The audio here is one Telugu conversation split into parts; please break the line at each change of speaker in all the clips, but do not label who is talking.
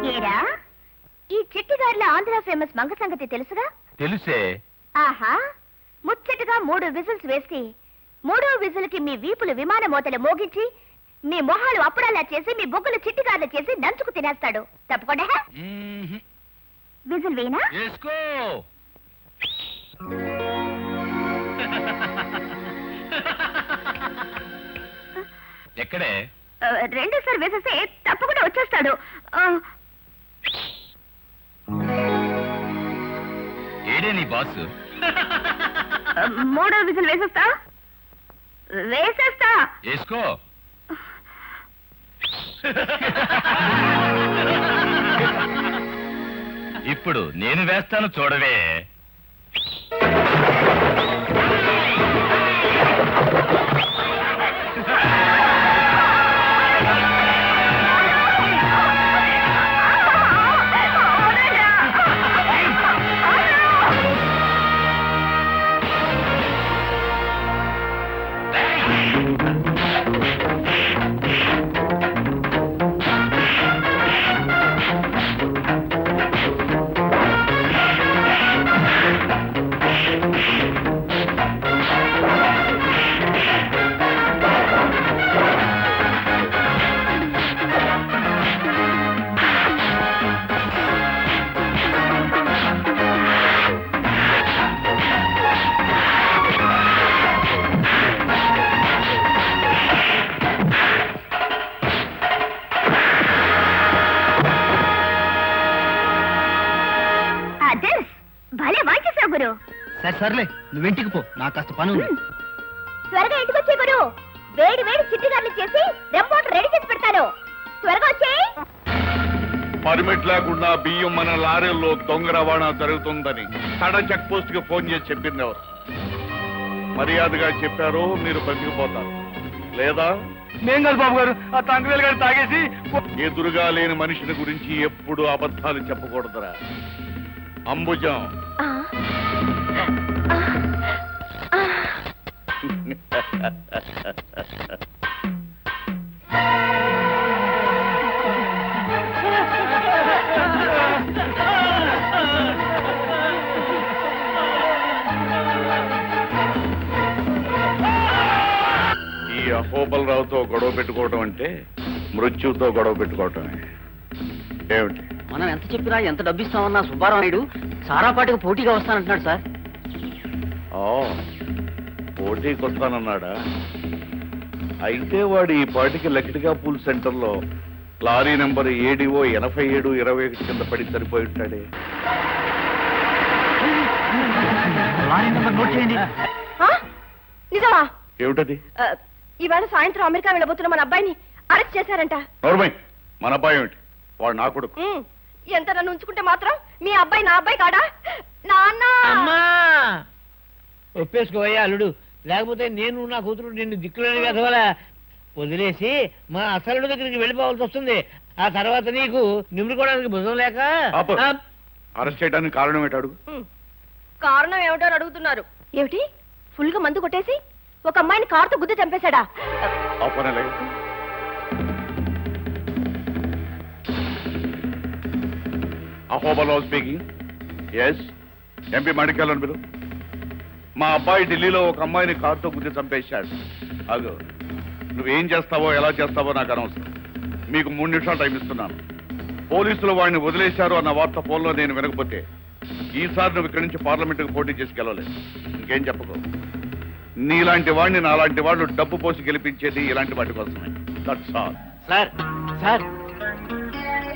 ఏరా ఈ చిట్టిగారిలో ఆంధ్ర ఫేమస్ మంగ సంగతి తెలుసుగా?
తెలుసే.
ఆహా, ముచ్చటగా 3 విజిల్స్ వేసి 3వ విజిల్కి మీ వీపులు విమాన మోతలు మోగించి మీ మొహాలు అప్పుడల్లా చేసి మీ బొగ్గులు చిట్టిగారులు చేసి నంచుకు తినేస్తాడు. తప్పకుండా విజిల్ వేయనా?
ఎక్కడే?
రెండోసారి వేసేస్తే తప్పకుండా వచ్చేస్తాడు.
ఏడే నీ బాస్?
3వ విజిల్ వేసేస్తా.
వేసుకో. ఇప్పుడు నేను వేస్తాను చూడవే.
సర్లే, నువ్వు ఇంటికి పో, నాకు కాస్త పని ఉంది.
త్వరగా ఇంటికి వచ్చే గురు. వేడి వేడి చిట్టిగారులు చేసి రెపోర్ట్ రెడీ చేసి పెడతాను. త్వరగా వచ్చే.
పర్మిట్ లేకుండా బియ్యం మన లారీల్లో దొంగ రవాణా జరుగుతుందని తడ చెక్ పోస్ట్ కి ఫోన్ చేసి చెప్పింది ఎవరు? మర్యాదగా చెప్పారు, మీరు బతికిపోతారు. లేదా
నేను కాదు బాబు గారు, ఆ తండ్రి గారు తాగేసి.
ఎదురుగా లేని మనిషిని గురించి ఎప్పుడు అబద్ధాలు చెప్పకూడదురా. అంబుజం ఈ అహోబలరావుతో గొడవ పెట్టుకోవటం అంటే మృత్యుతో గొడవ పెట్టుకోవటమే. ఏమిటి?
మనం ఎంత చెప్పినా ఎంత డబ్బిస్తామన్నా సుబ్బారావు నాయుడు సారాపాటికి పోటీగా వస్తానంటున్నాడు సార్.
పోటీకి వస్తానన్నాడా? అయితే వాడు ఈ పాటికి లకిటిగా పూల్ సెంటర్లో లారీ నెంబర్ ఏడిఓ 8721 కింద పడి సరిపోయి ఉంటాడే.
నిజమా?
ఏమిటది?
ఇవాళ సాయంత్రం అమెరికా వెళ్ళబోతున్న మన అబ్బాయిని అరెస్ట్ చేశారంట.
నోర్మై, మన అబ్బాయి ఏమిటి? వాడు నా కొడుకు.
ఎంత నన్ను ఉంచుకుంటే మాత్రం మీ అబ్బాయి నా అబ్బాయి కాడా? నాన్న
ఒప్పేసుకోవయ్యా అల్లుడు, లేకపోతే నేను నా కూతురు నిన్ను దిక్కులేని కదవలా వదిలేసి మా అసలుడు దగ్గరికి వెళ్ళిపోవాల్సి వస్తుంది. ఆ తర్వాత నీకు నిమ్ముకోవడానికి భుజం లేక.
అరెస్ట్ చేయడానికి కారణం ఏంటి అడుగు.
కారణం ఏమిటో అడుగుతున్నారు. ఏమిటి? ఫుల్ గా మందు కొట్టేసి ఒక అమ్మాయిని కారుతో గుద్ది చంపేశాడా?
Ahobalarao speaking. Yes, MP Madikal పిలు. మా అబ్బాయి ఢిల్లీలో ఒక అమ్మాయిని కారుతో గుద్ది చంపేశాడు. అగో, నువ్వేం చేస్తావో ఎలా చేస్తావో నాకు అనవసరం. మీకు 3 నిమిషాలు టైం ఇస్తున్నాను. పోలీసులు వాడిని వదిలేశారు అన్న వార్త ఫోన్లో నేను వినకపోతే ఈసారి నువ్వు ఇక్కడి నుంచి పార్లమెంటుకు పోటీ చేసి గెలవలేదు. ఇంకేం చెప్పకో. నీలాంటి వాడిని నాలాంటి వాళ్ళు డబ్బు పోసి గెలిపించేది ఇలాంటి వాటి కోసమే. That's all.
సార్ సార్,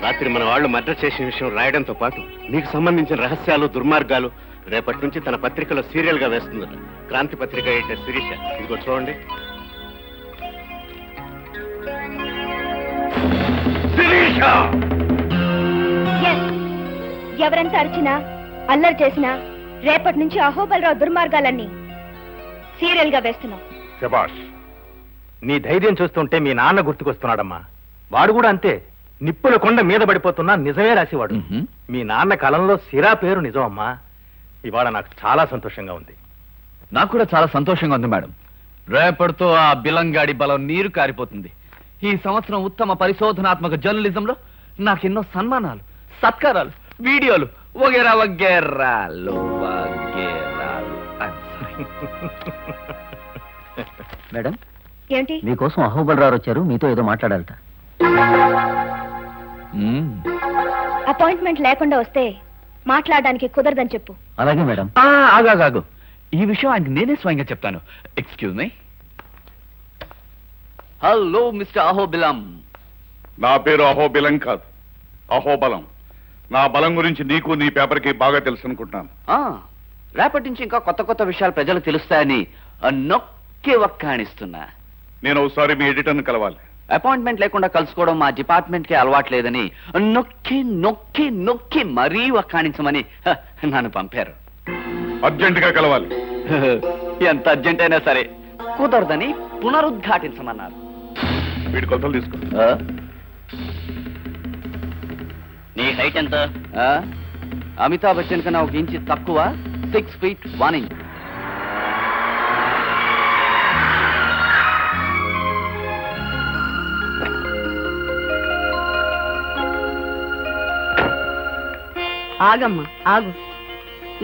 రాత్రి మన వాళ్ళు మర్డర్ చేసిన విషయం రాయడంతో పాటు మీకు సంబంధించిన రహస్యాలు దుర్మార్గాలు రేపటి నుంచి తన పత్రికలో సీరియల్ గా వేస్తుందట. క్రాంతి పత్రిక ఎడిటర్ శిరీష. ఇదిగో చూడండి.
ఎవరంతా అరిచినా అల్లరి చేసినా రేపటి నుంచి అహోబలరావు దుర్మార్గాలన్నీ సీరియల్ గా వేస్తున్నాం.
శభాష్, నీ ధైర్యం చూస్తుంటే మీ నాన్న గుర్తుకొస్తున్నాడమ్మా. వాడు కూడా అంతే, నిప్పుల కొండ మీద పడిపోతున్నా నిజమే రాసేవాడు. మీ నాన్న కాలంలో సిరా పేరు నిజం అమ్మా. ఇవాళ నాకు చాలా సంతోషంగా ఉంది.
నాకు కూడా చాలా సంతోషంగా ఉంది మేడం. రేపటితో ఆ బిలంగాడి బలం నీరు కారిపోతుంది. ఈ సంవత్సరం ఉత్తమ పరిశోధనాత్మక జర్నలిజంలో నాకెన్నో సన్మానాలు, సత్కారాలు, వీడియోలు వగేరా వగేరాలు వగేరాలు.
మేడం,
ఏంటి?
మీకోసం అహోబలరావు వచ్చారు, మీతో ఏదో మాట్లాడాలట.
అపాయింట్మెంట్ లేకుండా వస్తే మాట్లాడడానికి కుదరదని చెప్పు.
అలాగే మేడం.
ఆగాగాగు, ఈ విషయం ఆయనకి నేనే స్వయంగా చెప్తాను. Excuse me. Hello mister Ahobilam.
నా పేరు అహోబిలం కాదు, అహోబలం. నా బలం గురించి నీకు నీ పేపర్కి బాగా తెలుసు అనుకుంటున్నాను.
రేపటి నుంచి ఇంకా కొత్త కొత్త విషయాలు ప్రజలకు తెలుస్తాయని నొక్కి వక్కాణిస్తున్నా.
నేను ఒకసారి మీ ఎడిటర్ని కలవాలి.
అపాయింట్మెంట్ లేకుండా కలుసుకోవడం మా డిపార్ట్మెంట్ కి అలవాట్లేదని నొక్కి నొక్కి నొక్కి మరీ వక్కాణించమని నన్ను పంపారు.
అర్జెంటుగా కలవాలి.
ఎంత అర్జెంట్ అయినా సరే కుదరదని పునరుద్ఘాటించమన్నారు.
వీడి కొలతలు తీసుకో.
నీ హైట్ ఎంత?
అమితాబ్ బచ్చన్ కన్నా 1 ఇంచు తక్కువ, 6 feet 1 inch.
ఆగమ్మా ఆగు.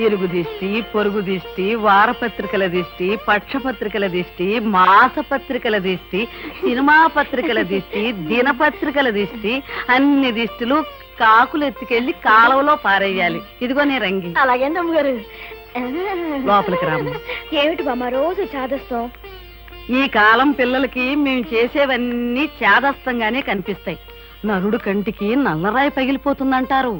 ఇరుగు దిష్టి, పొరుగు దిష్టి, వారపత్రికల దిష్టి, పక్షపత్రికల దిష్టి, మాసపత్రికల దిష్టి, సినిమా పత్రికల దిష్టి, దినపత్రికల దిష్టి, అన్ని దిష్టిలు కాకులు ఎత్తుకెళ్లి కాలువలో పారేయాలి. ఇదిగో నీ రంగి.
అలాగే గారు.
లోపలికి రామ్మ.
ఏమిటి బామ్మ రోజు చాదస్తాం?
ఈ కాలం పిల్లలకి మేము చేసేవన్నీ చాదస్తంగానే కనిపిస్తాయి. నరుడు కంటికి నల్లరాయి పగిలిపోతుందంటారు.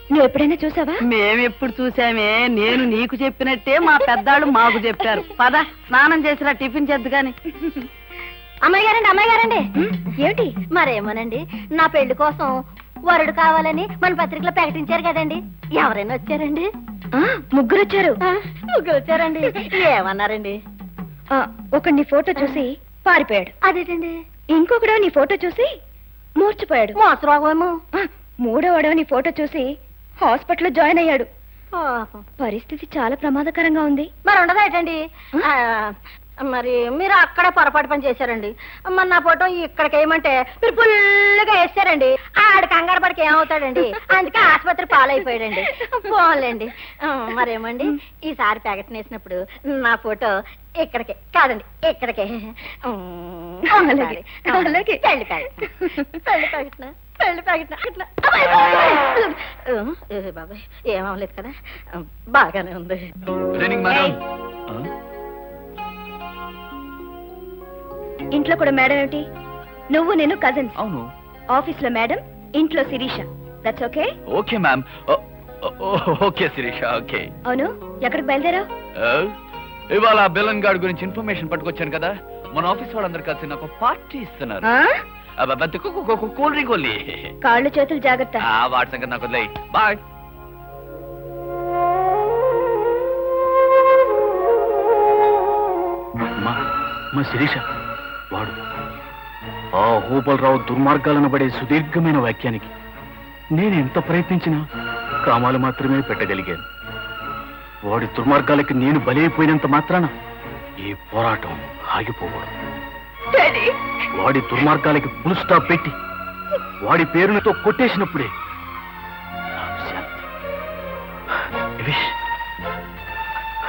నువ్వు ఎప్పుడైనా చూసావా?
మేమెప్పుడు చూసామే. నేను నీకు చెప్పినట్టే మా పెద్దాళ్ళు మాకు చెప్పారు. పద స్నానం చేసిరా, టిఫిన్ చేద్దు గాని.
అమ్మాయి గారండి. ఏమిటి? మరేమోనండి, నా పెళ్లి కోసం వరుడు కావాలని మన పత్రికలో ప్రకటించారు కదండి. ఎవరైనా వచ్చారండి? ముగ్గురు వచ్చారండి. ఏమన్నారండి? ఒక నీ ఫోటో చూసి పారిపోయాడు. అదేంటండి? ఇంకొకడో నీ ఫోటో చూసి మూర్చిపోయాడు. మోసరోగమేమో. మూడోవాడో నీ ఫోటో చూసి హాస్పిటల్లో జాయిన్ అయ్యాడు. పరిస్థితి చాలా ప్రమాదకరంగా ఉంది. మరి ఉండదేటండి? మరి మీరు అక్కడ పొరపాటు పని చేశారండి. మరి నా ఫోటో ఇక్కడికి వేయమంటే మీరు ఫుల్గా వేస్తారండి. ఆడ కంగారు పడికి ఏమవుతాడండి? అందుకే ఆసుపత్రి పాలైపోయాడండి. పోలేండి. మరేమండి, ఈసారి ప్యాకెట్ వేసినప్పుడు నా ఫోటో ఇక్కడికే కాదండి, ఇక్కడికే. పెళ్లి ప్యాకెట్ ఇట్లా. బాబాయ్, ఏమవలేదు కదా? బాగానే ఉంది. ఇంట్లో కూడా మేడం ఏమిటి? నువ్వు నేను కజిన్స్.
అవును.
ఆఫీస్ లో మేడం, ఇంట్లో Sirisha. That's okay?
Okay ma'am. Okay Sirisha, okay.
అవును, ఎక్కడికి బయలుదేరావు?
ఇవాళ బెలన్ గార్డ్ గురించి ఇన్ఫర్మేషన్ పట్టుకొచ్చాను కదా. మన ఆఫీస్ వాళ్ళందరూ కలిసి నాకు పార్టీ ఇస్తున్నారు. Cool drink only.
కాళ్ళు చేతులు జాగ్రత్త.
వాటి సంగతి నాకు వదిలేయ్. బాయ్.
మా శిరీష వాడు ఆ హోబలరావు దుర్మార్గాలను పడే సుదీర్ఘమైన వాక్యానికి నేను ఎంత ప్రయత్నించినా కామాలు మాత్రమే పెట్టగలిగాను. వాడి దుర్మార్గాలకి నేను బలైపోయినంత మాత్రాన ఈ పోరాటం ఆగిపోకూడదు. వాడి దుర్మార్గాలకి ఫుల్ స్టాప్ పెట్టి వాడి పేరులతో కొట్టేసినప్పుడే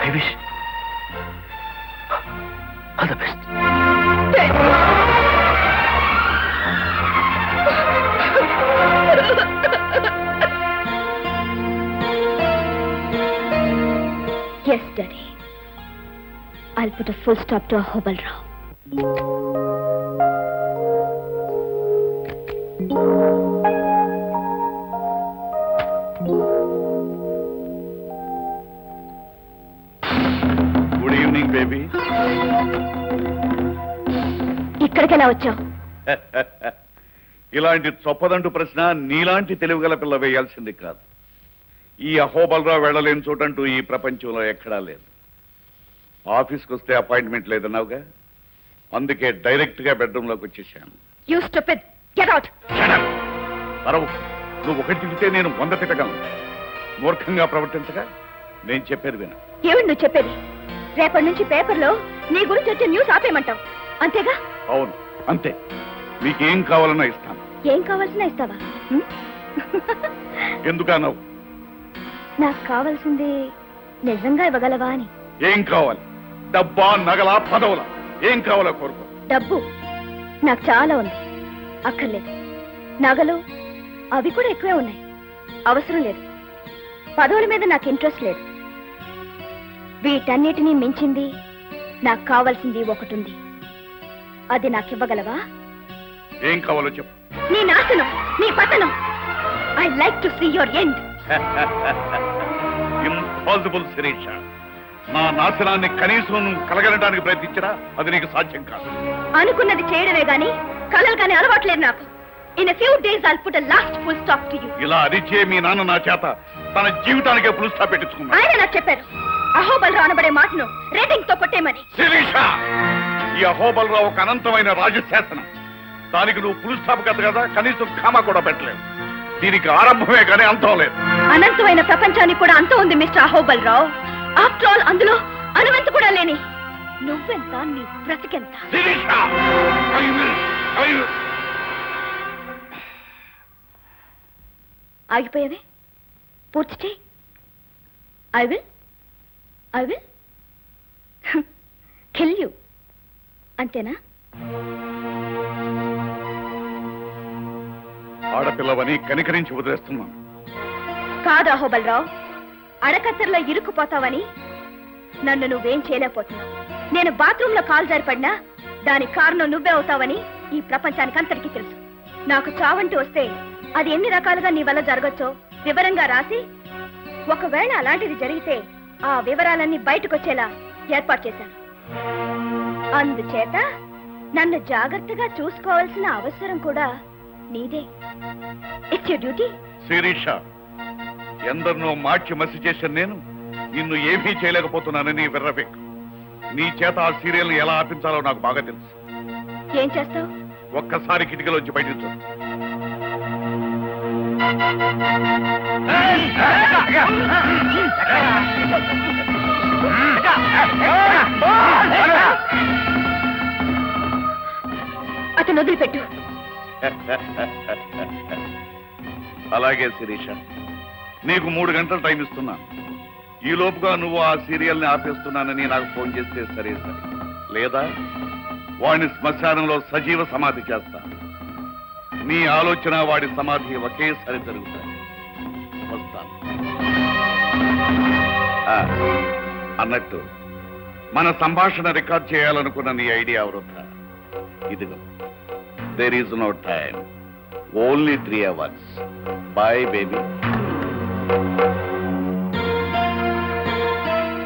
I wish all the best.
Yes, Daddy. I'll put a full stop to Ahobalrao.
Good evening baby.
ఇక్కడికి ఎలా వచ్చావు?
ఇలాంటి చొప్పదంటు ప్రశ్న నీలాంటి తెలివిగల పిల్ల వేయాల్సింది కాదు. ఈ అహోబలరావు వెళ్ళలేని చోటంటూ ఈ ప్రపంచంలో ఎక్కడా లేదు. ఆఫీస్కి వస్తే అపాయింట్మెంట్ లేదన్నావుగా, అందుకే డైరెక్ట్ గా బెడ్రూమ్ లోకి వచ్చేసాను.
You stupid! Get out!
పరవు, నువ్వు ఒకటి తింటే నేను 100 తిట్టగలను. మూర్ఖంగా ప్రవర్తించగా నేను చెప్పేది విను.
ఏమిటి నువ్వు చెప్పేది? రేపటి నుంచి పేపర్లో నీ గురించి వచ్చే న్యూస్ ఆపేయమంటావు, అంతేగా?
అవును, అంతే. మీకేం కావాలన్నా ఇస్తాను.
ఏం కావాల్సిన ఇస్తావా?
ఎందుకన్నావు?
నాకు కావాల్సింది నిజంగా ఇవ్వగలవా అని.
ఏం కావాలి? డబ్బా, నగలా, పదవులా? ఏం కావాలో కోరుకో.
డబ్బు నాకు చాలా ఉంది, అక్కర్లేదు. నగలు అవి కూడా ఎక్కువే ఉన్నాయి, అవసరం లేదు. పదవుల మీద నాకు ఇంట్రెస్ట్ లేదు. వీటన్నిటినీ మించింది నాకు కావాల్సింది ఒకటి ఉంది, అది నాకు ఇవ్వగలవా?
ఏం కావాలో చెప్పు.
నీ నాశనం, నీ పతనం. I like to see your end.
Impossible Sirisha. నా నాశనాన్ని కనీసం నువ్వు కలగనడానికి ప్రయత్నించరా? అది నీకు సాధ్యం కాదు.
అనుకున్నది చేయడమే గాని కలలు కానీ అలవాట్లేదు నాకు. In a few days I'll put a last full stop to you.
ఇలా అరిచే మీ నాన్న నా చేత తన జీవితానికే ఫుల్ స్టాప్ పెట్టించుకున్నా.
ఆయన నాకు చెప్పారు అహోబలరావు అనబడే మాటను రేటింగ్ తో కొట్టేమని.
శిరీష, ఈ అహోబలరావు ఒక అనంతమైన రాజశాసనం. దానికి నువ్వు ఫుల్ స్టాప్ కదా, కనీసం కామా కూడా పెట్టలేవు. దీనికి ఆరంభమే కానీ అంతం లేదు.
అనంతమైన ప్రపంచానికి కూడా అంతం ఉంది మిస్టర్ అహోబలరావు. ఆఫ్టర్ ఆల్ అందులో అనువంత కూడా లేని నువ్వెంత, నీ బ్రతికెంత.
శిరీష,
ఆగిపోయావే, పూర్తి చేయి. I will kill you. అంతేనా?
ఆడపిల్లవని కనికరించి వదిలేస్తున్నాను.
కాదు అహోబలరావు, అడకత్తర్లో ఇరుక్కుపోతావని నన్ను నువ్వేం చేయలేకపోతున్నావు. నేను బాత్రూంలో కాలు జారిపడినా దానికి కారణం నువ్వే అవుతావని ఈ ప్రపంచానికి అంతటికీ తెలుసు. నాకు చావంటూ వస్తే అది ఎన్ని రకాలుగా నీ వల్ల జరగచ్చో వివరంగా రాసి, ఒకవేళ అలాంటిది జరిగితే ఆ వివరాలన్నీ బయటకొచ్చేలా ఏర్పాటు చేశాను. అందుచేత నన్ను జాగ్రత్తగా చూసుకోవాల్సిన అవసరం కూడా నీదే. It's your duty.
శిరీష, ఎందరినో మార్చి మసి చేసిన నేను నిన్ను ఏమీ చేయలేకపోతున్నానని విర్రబెక్కు. నీ చేత ఆ సీరియల్ ఎలా ఆపించాలో నాకు బాగా తెలుసు.
ఏం చేస్తావు?
ఒక్కసారి కిటికీలోంచి బయటికి చూడు.
అతను వదిలిపెట్టు.
అలాగే శిరీష, నీకు 3 గంటలు టైం ఇస్తున్నా. ఈ లోపుగా నువ్వు ఆ సీరియల్ ని ఆపేస్తున్నానని నాకు ఫోన్ చేస్తే సరే సరే, లేదా వాడిని శ్మశానంలో సజీవ సమాధి చేస్తా. నీ ఆలోచన వాడి సమాధి ఒకేసారి జరుగుతాయి. వస్తాను. అన్నట్టు మన సంభాషణ రికార్డ్ చేయాలనుకున్న నీ ఐడియా వృధా. ఇదిగో, there is no time, only 3 hours. Bye baby.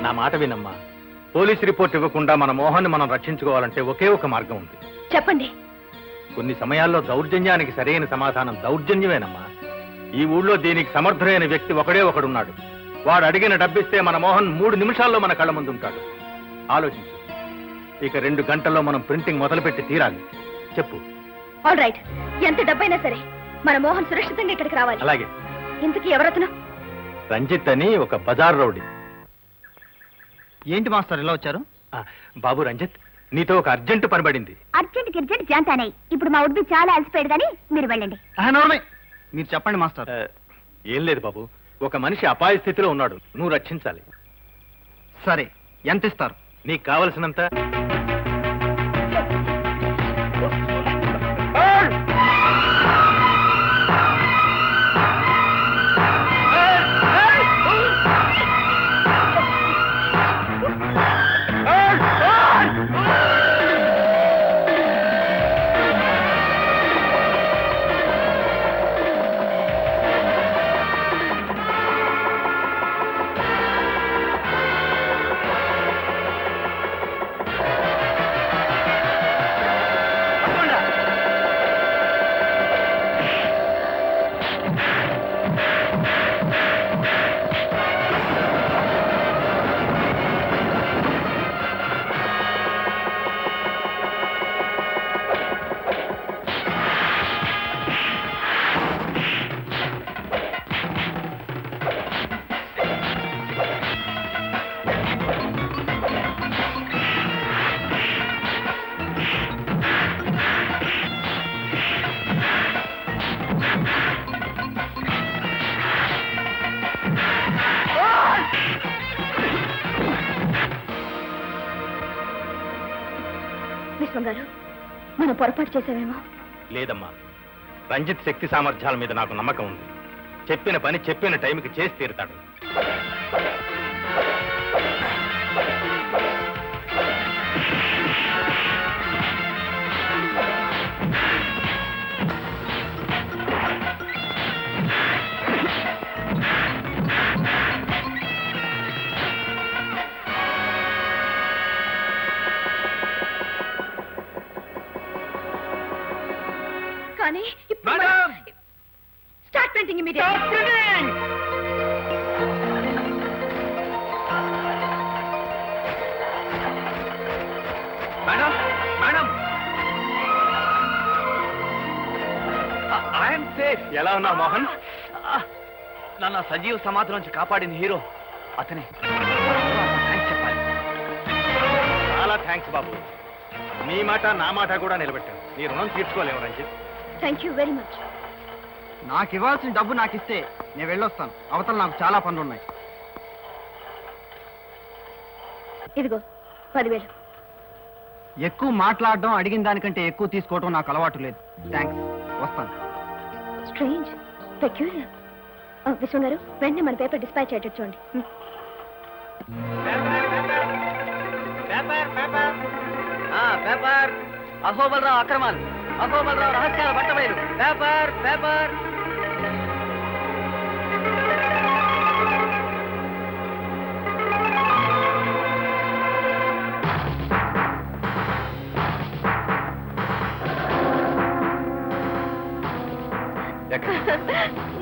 నా మాట వినమ్మా. పోలీస్ రిపోర్ట్ ఇవ్వకుండా మన మోహన్ మనం రక్షించుకోవాలంటే ఒకే ఒక మార్గం ఉంది.
చెప్పండి.
కొన్ని సమయాల్లో దౌర్జన్యానికి సరైన సమాధానం దౌర్జన్యమేనమ్మా. ఈ ఊళ్ళో దీనికి సమర్థుడైన వ్యక్తి ఒకడే ఒకడున్నాడు. వాడు అడిగిన డబ్బిస్తే మన మోహన్ 3 నిమిషాల్లో మన కళ్ళ ముందు ఉంటాడు. ఆలోచించు. ఇక 2 గంటల్లో మనం ప్రింటింగ్ మొదలుపెట్టి తీరాలి. చెప్పు.
ఆల్ రైట్, ఎంత డబ్బైనా సరే మన మోహన్ సురక్షితంగా ఇక్కడికి రావాలి.
అలాగే.
ఇంతకీ ఎవరతను?
రంజిత్ అని ఒక బజార్ రౌడీ.
ఏంటి మాస్టర్ ఇలా వచ్చారు?
బాబు రంజిత్, నీతో ఒక అర్జెంట్ పని పడింది.
అర్జెంట్ గిర్జెంట్ జాంతానాయి. ఇప్పుడు మా ఉడ్బి చాలా అలసిపోయాడు కానీ మీరు వెళ్ళండి.
మీరు చెప్పండి మాస్టర్.
ఏం లేదు బాబు, ఒక మనిషి అపాయ స్థితిలో ఉన్నాడు. నువ్వు రక్షించాలి.
సరే, ఎంత ఇస్తారు?
నీకు కావలసినంత.
విశ్వం గారు మనం పొరపాటు చేసామేమో.
లేదమ్మా, రంజిత్ శక్తి సామర్థ్యాల మీద నాకు నమ్మకం ఉంది. చెప్పిన పని చెప్పిన టైంకి చేసి తీరుతాడు.
కానీ start printing immediate.
Madam madam I'm safe.
ఎలా ఉన్నావు మోహన్?
నన్ను సజీవ సమాధి నుంచి కాపాడిన హీరో అతనే. థాంక్స్ చెప్పాలి.
చాలా థ్యాంక్స్ బాబు. నీ మాట నా మాట కూడా నిలబెట్టాను. నీ రుణం తీర్చుకోలేము Ranjith.
Thank you very much.
నాకు ఇవ్వాల్సిన డబ్బు నాకు ఇస్తే నేను వెళ్ళొస్తాను. అవతల నాకు చాలా పనులు ఉన్నాయి.
ఇదిగో 10,000.
ఎక్కువ మాట్లాడడం, అడిగిన దానికంటే ఎక్కువ తీసుకోవడం నాకు అలవాటు లేదు. థ్యాంక్స్, వస్తాను.
Strange, peculiar. విశ్వం గారు వెంటనే మన పేపర్ డిస్పాచ్ అయ్యేటట్టు చూడండి.
పేపర్ అహోబలరావు అక్రమాలు, అహోబలరావు రహస్యాల బట్టబయలు. Paper paper.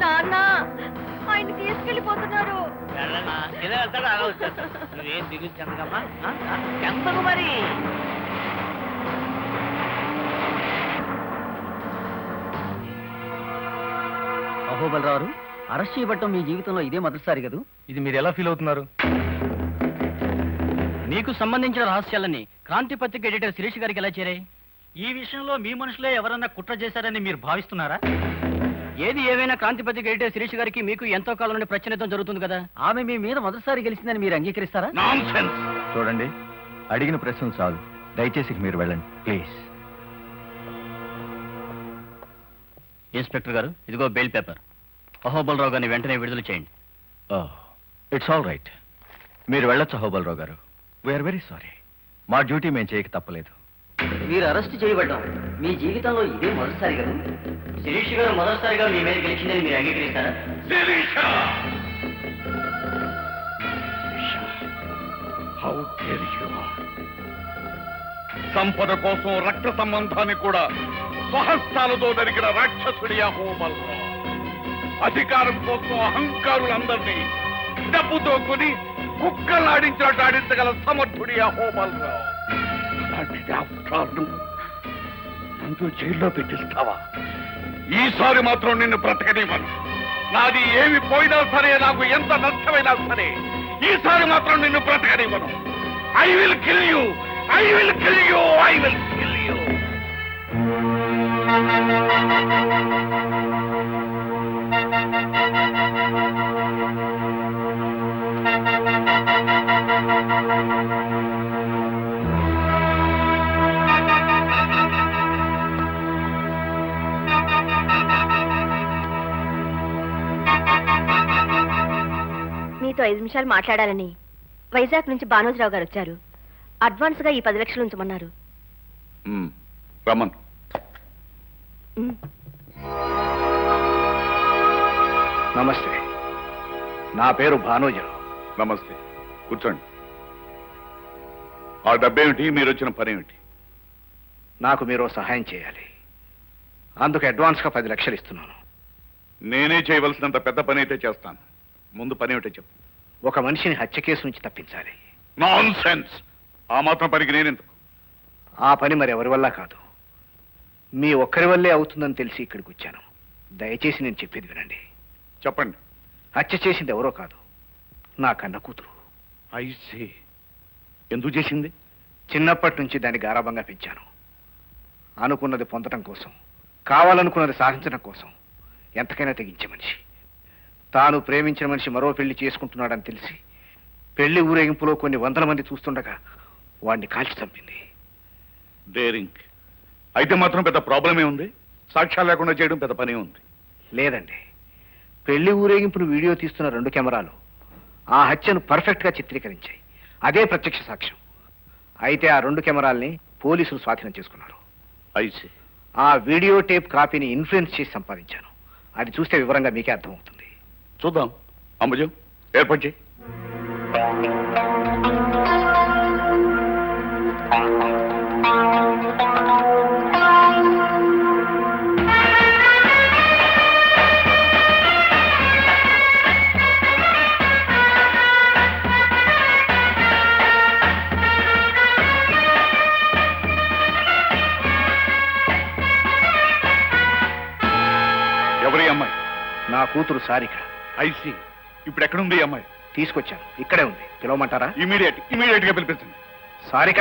నాన్న ఆయన తీసుకెళ్ళిపోతున్నారు.
ఇలా వెళ్తాడు, అలా వచ్చేస్తాడు. నువ్వేం దిగులు చెందకమ్మా, చెందకు మరి.
అహోబలరావు అరెస్ట్ చేయబట్టం మీ జీవితంలో ఇదే మొదటిసారి కదూ?
ఇది మీరు ఎలా ఫీల్ అవుతున్నారు?
మీకు సంబంధించిన రహస్యాలని క్రాంతి పత్రిక ఎడిటర్ శిరీష్ గారికి ఎలా చేరాయి? ఈ విషయంలో మీ మనుషులే ఎవరన్నా కుట్ర చేశారని మీరు భావిస్తున్నారా? ఏది ఏవైనా క్రాంతి పత్రిక ఎడిటర్ శిరీష్ గారికి మీకు ఎంతో కాలం నుండి ప్రశ్నించడం జరుగుతుంది కదా. ఆమె మీ మీద మొదటిసారి గెలిచిందని మీరు అంగీకరిస్తారా?
నాన్సెన్స్.
చూడండి, అడిగిన ప్రశ్న చాలు. దయచేసి మీరు వెళ్ళండి ప్లీజ్.
ఇన్స్పెక్టర్ గారు, ఇదిగో బెయిల్ పేపర్. అహోబలరావు గారిని వెంటనే విడుదల చేయండి.
It's all right. మీరు వెళ్ళొచ్చు అహోబలరావు గారు. We're very sorry. మా డ్యూటీ మేము చేయక తప్పలేదు.
మీరు అరెస్ట్ చేయబడ్డాం మీ జీవితంలో ఇదే మొదటిసారి కదా. శిరీష్ గారు మొదటిసారిగా మీ మీద గెలిచిందని మీరు అంగీకరిస్తారా?
How dare you? సంపద కోసం రక్త సంబంధాన్ని కూడా స్వహస్తాలతో నరికిన రాక్షసుడి అహోబలరావు. అధికారం కోసం అహంకారులందరినీ డబ్బుతో కొని కుక్కలు ఆడించినట్టు ఆడించగల సమర్థుడి అహోబలరావు. అలాంటి డాక్టర్ను నన్ను జైల్లో పెట్టిస్తావా? ఈసారి మాత్రం నిన్ను బ్రతకనివ్వను. నాది ఏమి పోయినా సరే, నాకు ఎంత నష్టమైనా సరే, ఈసారి మాత్రం నిన్ను బ్రతకనివ్వను. I will kill you, I will kill you, I will kill you.
మీతో 5 నిమిషాలు మాట్లాడాలని వైజాగ్ నుంచి భానోజరావు గారు వచ్చారు. అడ్వాన్స్ గా ఈ 10 లక్షలు ఉంచమన్నారు.
రమన్,
నమస్తే. నా పేరు భానోజరావు.
నమస్తే, కూర్చోండి. ఆ డబ్బేమిటి? మీరు వచ్చిన పని ఏమిటి?
నాకు మీరు సహాయం చేయాలి. అందుకు అడ్వాన్స్గా 10 లక్షలు ఇస్తున్నాను.
నేనే చేయవలసినంత పెద్ద పని అయితే చేస్తాను. ముందు పని ఏమిటో చెప్పు.
ఒక మనిషిని హత్య కేసు నుంచి తప్పించాలి.
నాన్సెన్స్. ఆ మాత్రం పనికి నేనెందుకు?
ఆ పని మరి ఎవరి వల్ల కాదు, మీ ఒక్కరి వల్లే అవుతుందని తెలిసి ఇక్కడికి వచ్చాను. దయచేసి నేను చెప్పేది వినండి.
చెప్పండి.
హత్య చేసింది ఎవరో కాదు, నా కన్న కూతురు.
ఐసీ. ఎందుకు చేసింది?
చిన్నప్పటి నుంచి దాన్ని గారాబంగా పెంచాను. అనుకున్నది పొందడం కోసం, కావాలనుకున్నది సాధించడం కోసం
ఎంతకైనా తెగించే మనిషి. తాను ప్రేమించిన మనిషి మరో పెళ్లి చేసుకుంటున్నాడని తెలిసి పెళ్లి ఊరేగింపులో కొన్ని వందల మంది చూస్తుండగా వాడిని కాల్చి చంపింది.
డేరింగ్ అయితే మాత్రం పెద్ద ప్రాబ్లమే ఉంది. సాక్ష్యాలు లేకుండా చేయడం పెద్ద పనే ఉంది.
లేదండి, పెళ్లి ఊరేగింపును వీడియో తీస్తున్న 2 కెమెరాలు ఆ హత్యను పర్ఫెక్ట్ గా చిత్రీకరించాయి. అదే ప్రత్యక్ష సాక్ష్యం. అయితే ఆ 2 కెమెరాల్ని పోలీసులు స్వాధీనం చేసుకున్నారు.
ఐసి
ఆ వీడియో టేప్ కాపీని ఇన్ఫ్లుయెన్స్ చేసి సంపాదించాను. అది చూస్తే వివరంగా మీకే అర్థమవుతుంది.
చూద్దాం. అంబుజం ఏర్పాటు చేయి. ఎవరి అమ్మాయి?
నా కూతురు సారిక.
ఐసి ఇప్పుడు ఎక్కడుంది ఈ అమ్మాయి?
తీసుకొచ్చాను, ఇక్కడే ఉంది. పిలవమంటారా?
ఇమీడియట్ గా పిలిపించండి.
Sarika,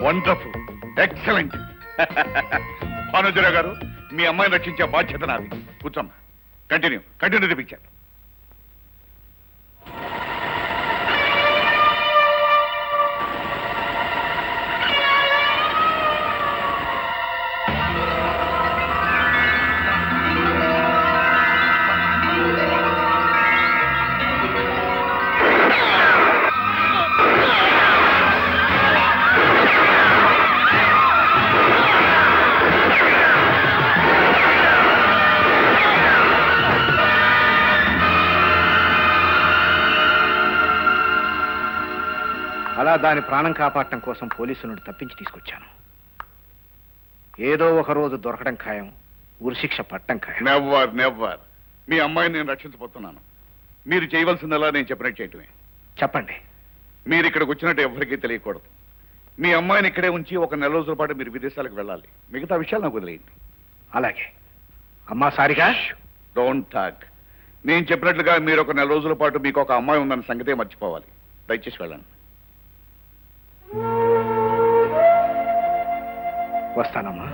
wonderful, excellent. భానుజరావు గారు, మీ అమ్మాయిని రక్షించే బాధ్యత నాది. కూర్చోమ్మా. కంటిన్యూ తెప్పించాను.
అలా దాని ప్రాణం కాపాడటం కోసం పోలీసులను తప్పించి తీసుకొచ్చాను. ఏదో ఒక రోజు దొరకడం ఖాయం, ఉరిశిక్ష పట్టడం ఖాయం.
నెవర్. మీ అమ్మాయిని నేను రక్షించబోతున్నాను. మీరు చేయవలసిందలా నేను చెప్పినట్టు చేయటమే.
చెప్పండి.
మీరు ఇక్కడికి వచ్చినట్టు ఎవరికీ తెలియకూడదు. మీ అమ్మాయిని ఇక్కడే ఉంచి 1 నెల రోజుల పాటు మీరు విదేశాలకు వెళ్ళాలి. మిగతా విషయాలు నాకు వదిలేయండి.
అలాగే. అమ్మా సారిగా,
డోంట్ టాక్. నేను చెప్పినట్లుగా మీరు 1 నెల రోజుల పాటు మీకు ఒక అమ్మాయి ఉందన్న సంగతే మర్చిపోవాలి. దయచేసి వెళ్ళండి.
వస్తానమ్మా.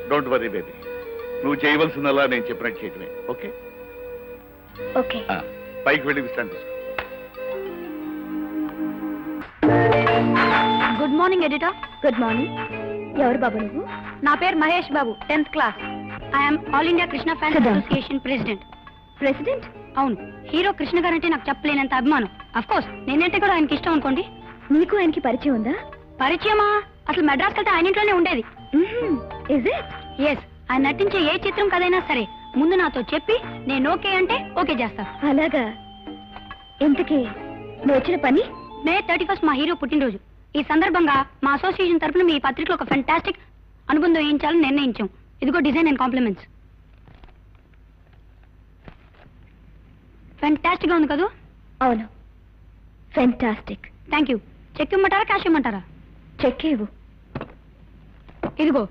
Don't worry baby. నువ్వు చేయవలసిందల్లా నేను చెప్పినట్టు చేయటమే. Okay
okay.
పైకి వెళ్ళి విశ్రాంతి తీసుకో.
Good morning editor. Good morning. ఎవరు బాబు నువ్వు? నా పేరు Mahesh Babu, 10th class. I'm all India Krishna fans association president. President? అవును. హీరో కృష్ణ గారంటే నాకు చెప్పలేనంత అభిమానం. అఫ్ కోర్స్ నేనంటే కూడా ఆయనకి ఇష్టం అనుకోండి. నీకు ఆయనకి పరిచయం ఉందా? పరిచయమా? అసలు మెడ్రాస్ వెళ్తే ఆయన ఇంట్లోనే ఉండేది. ఎస్. ఆయన నటించే ఏ చిత్రం కదైనా సరే ముందు నాతో చెప్పి నేను ఓకే అంటే ఓకే చేస్తా. అలాగా. ఇంతకీ నువ్వు వచ్చిన పని? మే 31 మా హీరో పుట్టినరోజు. ఈ సందర్భంగా మా అసోసియేషన్ తరఫున మీ పత్రికలో ఒక ఫెంటాస్టిక్ అనుబంధం వేయించాలని నిర్ణయించాం. ఇదిగో డిజైన్ అండ్ కాంప్లిమెంట్స్. ఫెంటాస్టిక్ గా ఉంది కదా? అవును, ఫెంటాస్టిక్. Thank you. చెక్ ఇమ్మంటారా, క్యాష్ ఇమ్మంటారా? చెక్ ఇవ్వు. ఇదిగో.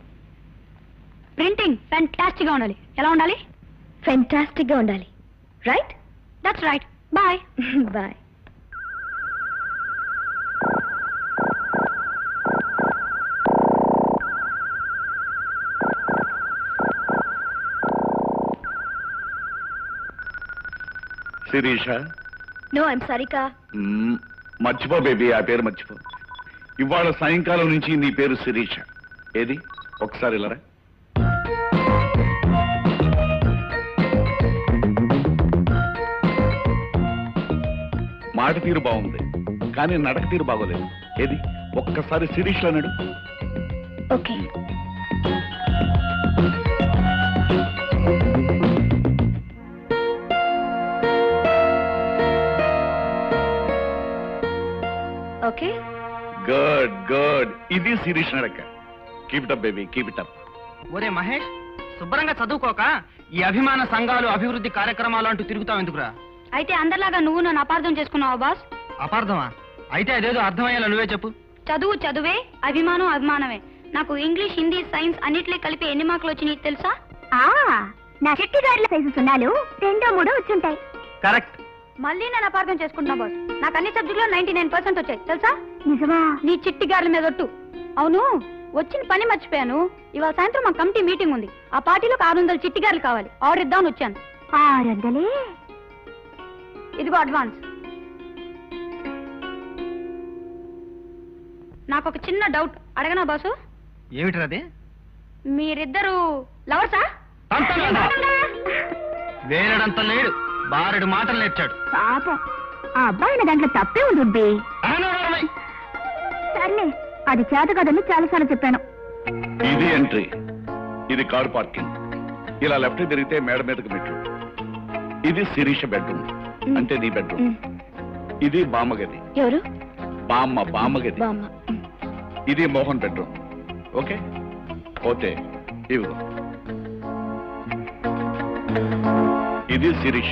ప్రింటింగ్ ఫెంటాస్టిక్ గా ఉండాలి. ఎలా ఉండాలి? ఫెంటాస్టిక్ గా ఉండాలి. Right? That's right. Bye. Bye.
Sirisha.
No, I'm Sarika.
మర్చిపో బేబీ, ఆ పేరు మర్చిపో. ఇవాళ సాయంకాలం నుంచి నీ పేరు శిరీష. ఏది ఒకసారి ఇలారా. మాట తీరు బాగుంది, కానీ నడక తీరు బాగోలేదు. ఏది ఒక్కసారి శిరీష్ అన్నాడు.
ఓకే. ఓకే.
Good good. ఇది శిరీష్ నడక. Keep it up baby, keep it up.
ఒరే మహేష్, శుభ్రంగా చదువుకోక ఈ అభిమాన సంఘాలు, అభివృద్ధి కార్యక్రమాలు అంటూ తిరుగుతావు ఎందుకురా?
అయితే అందరిలాగా నువ్వు నన్ను అపార్థం చేసుకున్నావా బాస్?
అపార్థమా? అయితే అదేదో అర్థమయ్యేలా నువ్వే చెప్పు.
చదువు చదువే, అభిమానం అభిమానమే. నాకు ఇంగ్లీష్, హిందీ, సైన్స్ అన్నిట్లో కలిపి ఎన్ని మార్కులు వచ్చినాయి తెలుసా? నా చెట్టి గారిల సైజు సున్నాలు 2, 3 వచ్చుంటాయి.
కరెక్ట్.
మళ్ళీ నేను అపార్థం చేసుకుంటున్నా బాస్. నాకు అన్ని సబ్జెక్టులో 99% వచ్చాయి తెలుసా? నిజమా? నీ చిట్టి గార్ల మీద ఒట్టు. అవును, వచ్చిన పని మర్చిపోయాను. ఇవాళ సాయంత్రం మా కమిటీ మీటింగ్ ఉంది. ఆ పార్టీలోకి 600 చిట్టి గార్లు కావాలి. ఆర్డర్ ఇద్దామని వచ్చాను. 600? ఇదిగో అడ్వాన్స్. నాకు ఒక చిన్న డౌట్, అడగనా బాసు?
ఏమిటది?
మీరిద్దరు లవర్సా?
వేరడంత లేడు, బారెడు మాటలు నేర్చాడు.
పాపం, ఆ అబ్బాయి దాంట్లో తప్పే ఉంది. సర్లే, అది చేత కదని చాలాసార్లు చెప్పాను.
ఇది ఎంట్రీ, ఇది కార్ పార్కింగ్. ఇలా లెఫ్ట్ తిరిగితే మేడ మీదకి మెట్లు. ఇది శిరీష బెడ్రూమ్, అంటే నీ బెడ్రూమ్. ఇది బామ్మగది.
ఎవరు?
బామ్మగది. ఇది మోహన్ బెడ్రూమ్. ఓకే, పోతే ఇవిగో. ఇది శిరీష,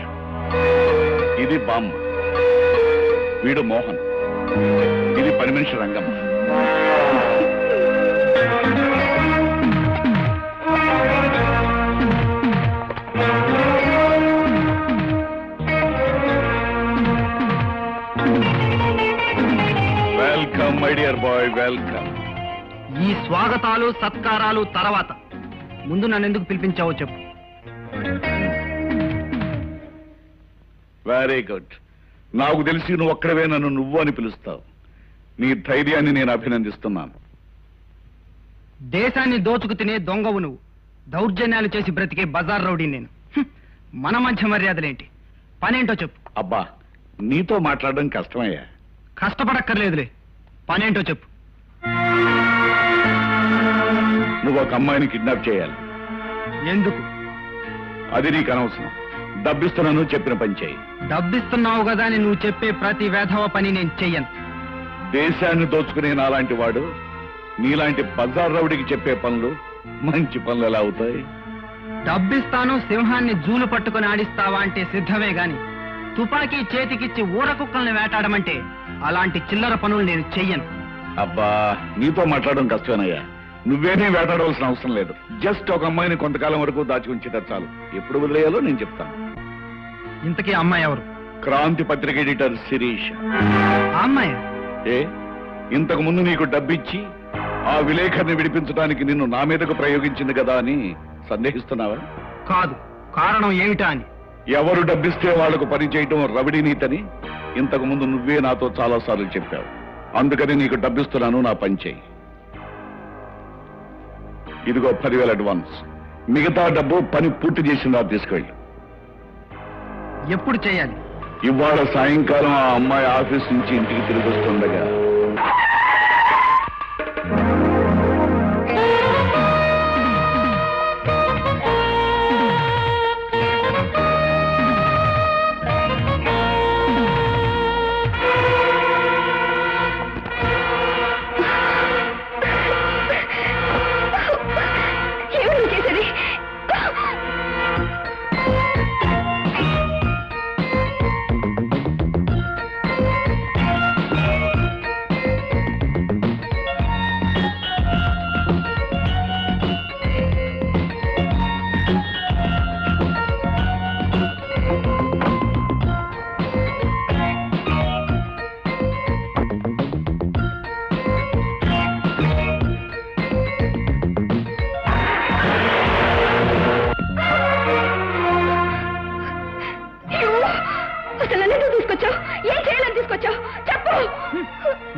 ఇది బామ్మ, వీడు మోహన్, ఇది పని మనిషి Rangamma. Welcome my dear bye, welcome.
ఈ స్వాగతాలు సత్కారాలు తర్వాత ముందు నన్ను ఎందుకు పిలిపించావో చెప్పు.
Very good. నాకు తెలిసి నువ్వు ఒక్కడవే నన్ను నువ్వు అని పిలుస్తావు. నీ ధైర్యాన్ని నేను అభినందిస్తున్నాను.
దేశాన్ని దోచుకు తినే దొంగవు నువ్వు. దౌర్జన్యాలు చేసి బ్రతికే బజార్ రౌడీ నేను. మన మధ్య మర్యాదలేంటి? పనేంటో చెప్పు.
అబ్బా, నీతో మాట్లాడడం కష్టమయ్యా.
కష్టపడక్కర్లేదులే, పనేంటో చెప్పు.
నువ్వు ఒక అమ్మాయిని కిడ్నాప్ చేయాలి.
ఎందుకు?
అది నీకు అనవసరం. డబ్బిస్తున్నాను, చెప్పిన పని చేయి.
డబ్బిస్తున్నావు కదా అని నువ్వు చెప్పే ప్రతి వేధవ పని నేను చెయ్యను.
దేశాన్ని దోచుకునే నాలాంటి వాడు నీలాంటి బజార్ రౌడికి చెప్పే పనులు మంచి పనులు ఎలా అవుతాయి?
డబ్బిస్తాను, సింహాన్ని జూలు పట్టుకుని ఆడిస్తావా అంటే సిద్ధమే గాని తుపాకీ చేతికిచ్చి ఊరకుక్కల్ని వేటాడమంటే అలాంటి చిల్లర పనులు నేను చెయ్యను.
అబ్బా, నీతో మాట్లాడడం కష్టమేనయ్యా. నువ్వేమీ వేటాడవలసిన అవసరం లేదు. జస్ట్ ఒక అమ్మాయిని కొంతకాలం వరకు దాచి ఉంచితే చాలు. ఎప్పుడు వదిలేయాలో నేను చెప్తాను.
ఇంతకీ అమ్మాయి ఎవరు?
క్రాంతి పత్రిక ఎడిటర్ శిరీష.
ఆ అమ్మాయి?
ఏ, ఇంతకు ముందు నీకు డబ్బిచ్చి ఆ విలేకరిని విడిపించడానికి నిన్ను నా మీదకు ప్రయోగించింది కదా అని సందేహిస్తున్నావా?
కాదు. కారణం ఏమిటా అని.
ఎవరు డబ్బిస్తే వాళ్లకు పని చేయటం రవిడి నీతని ఇంతకు ముందు నువ్వే నాతో చాలా సార్లు చెప్పావు. అందుకని నీకు డబ్బిస్తున్నాను, నా పని చేయి. ఇదిగో 10,000 అడ్వాన్స్. మిగతా డబ్బు పని పూర్తి చేసిందా తీసుకెళ్ళి.
ఎప్పుడు చేయాలి?
ఇవాళ సాయంకాలం ఆ అమ్మాయి ఆఫీస్ నుంచి ఇంటికి తిరిగి వస్తుండగా.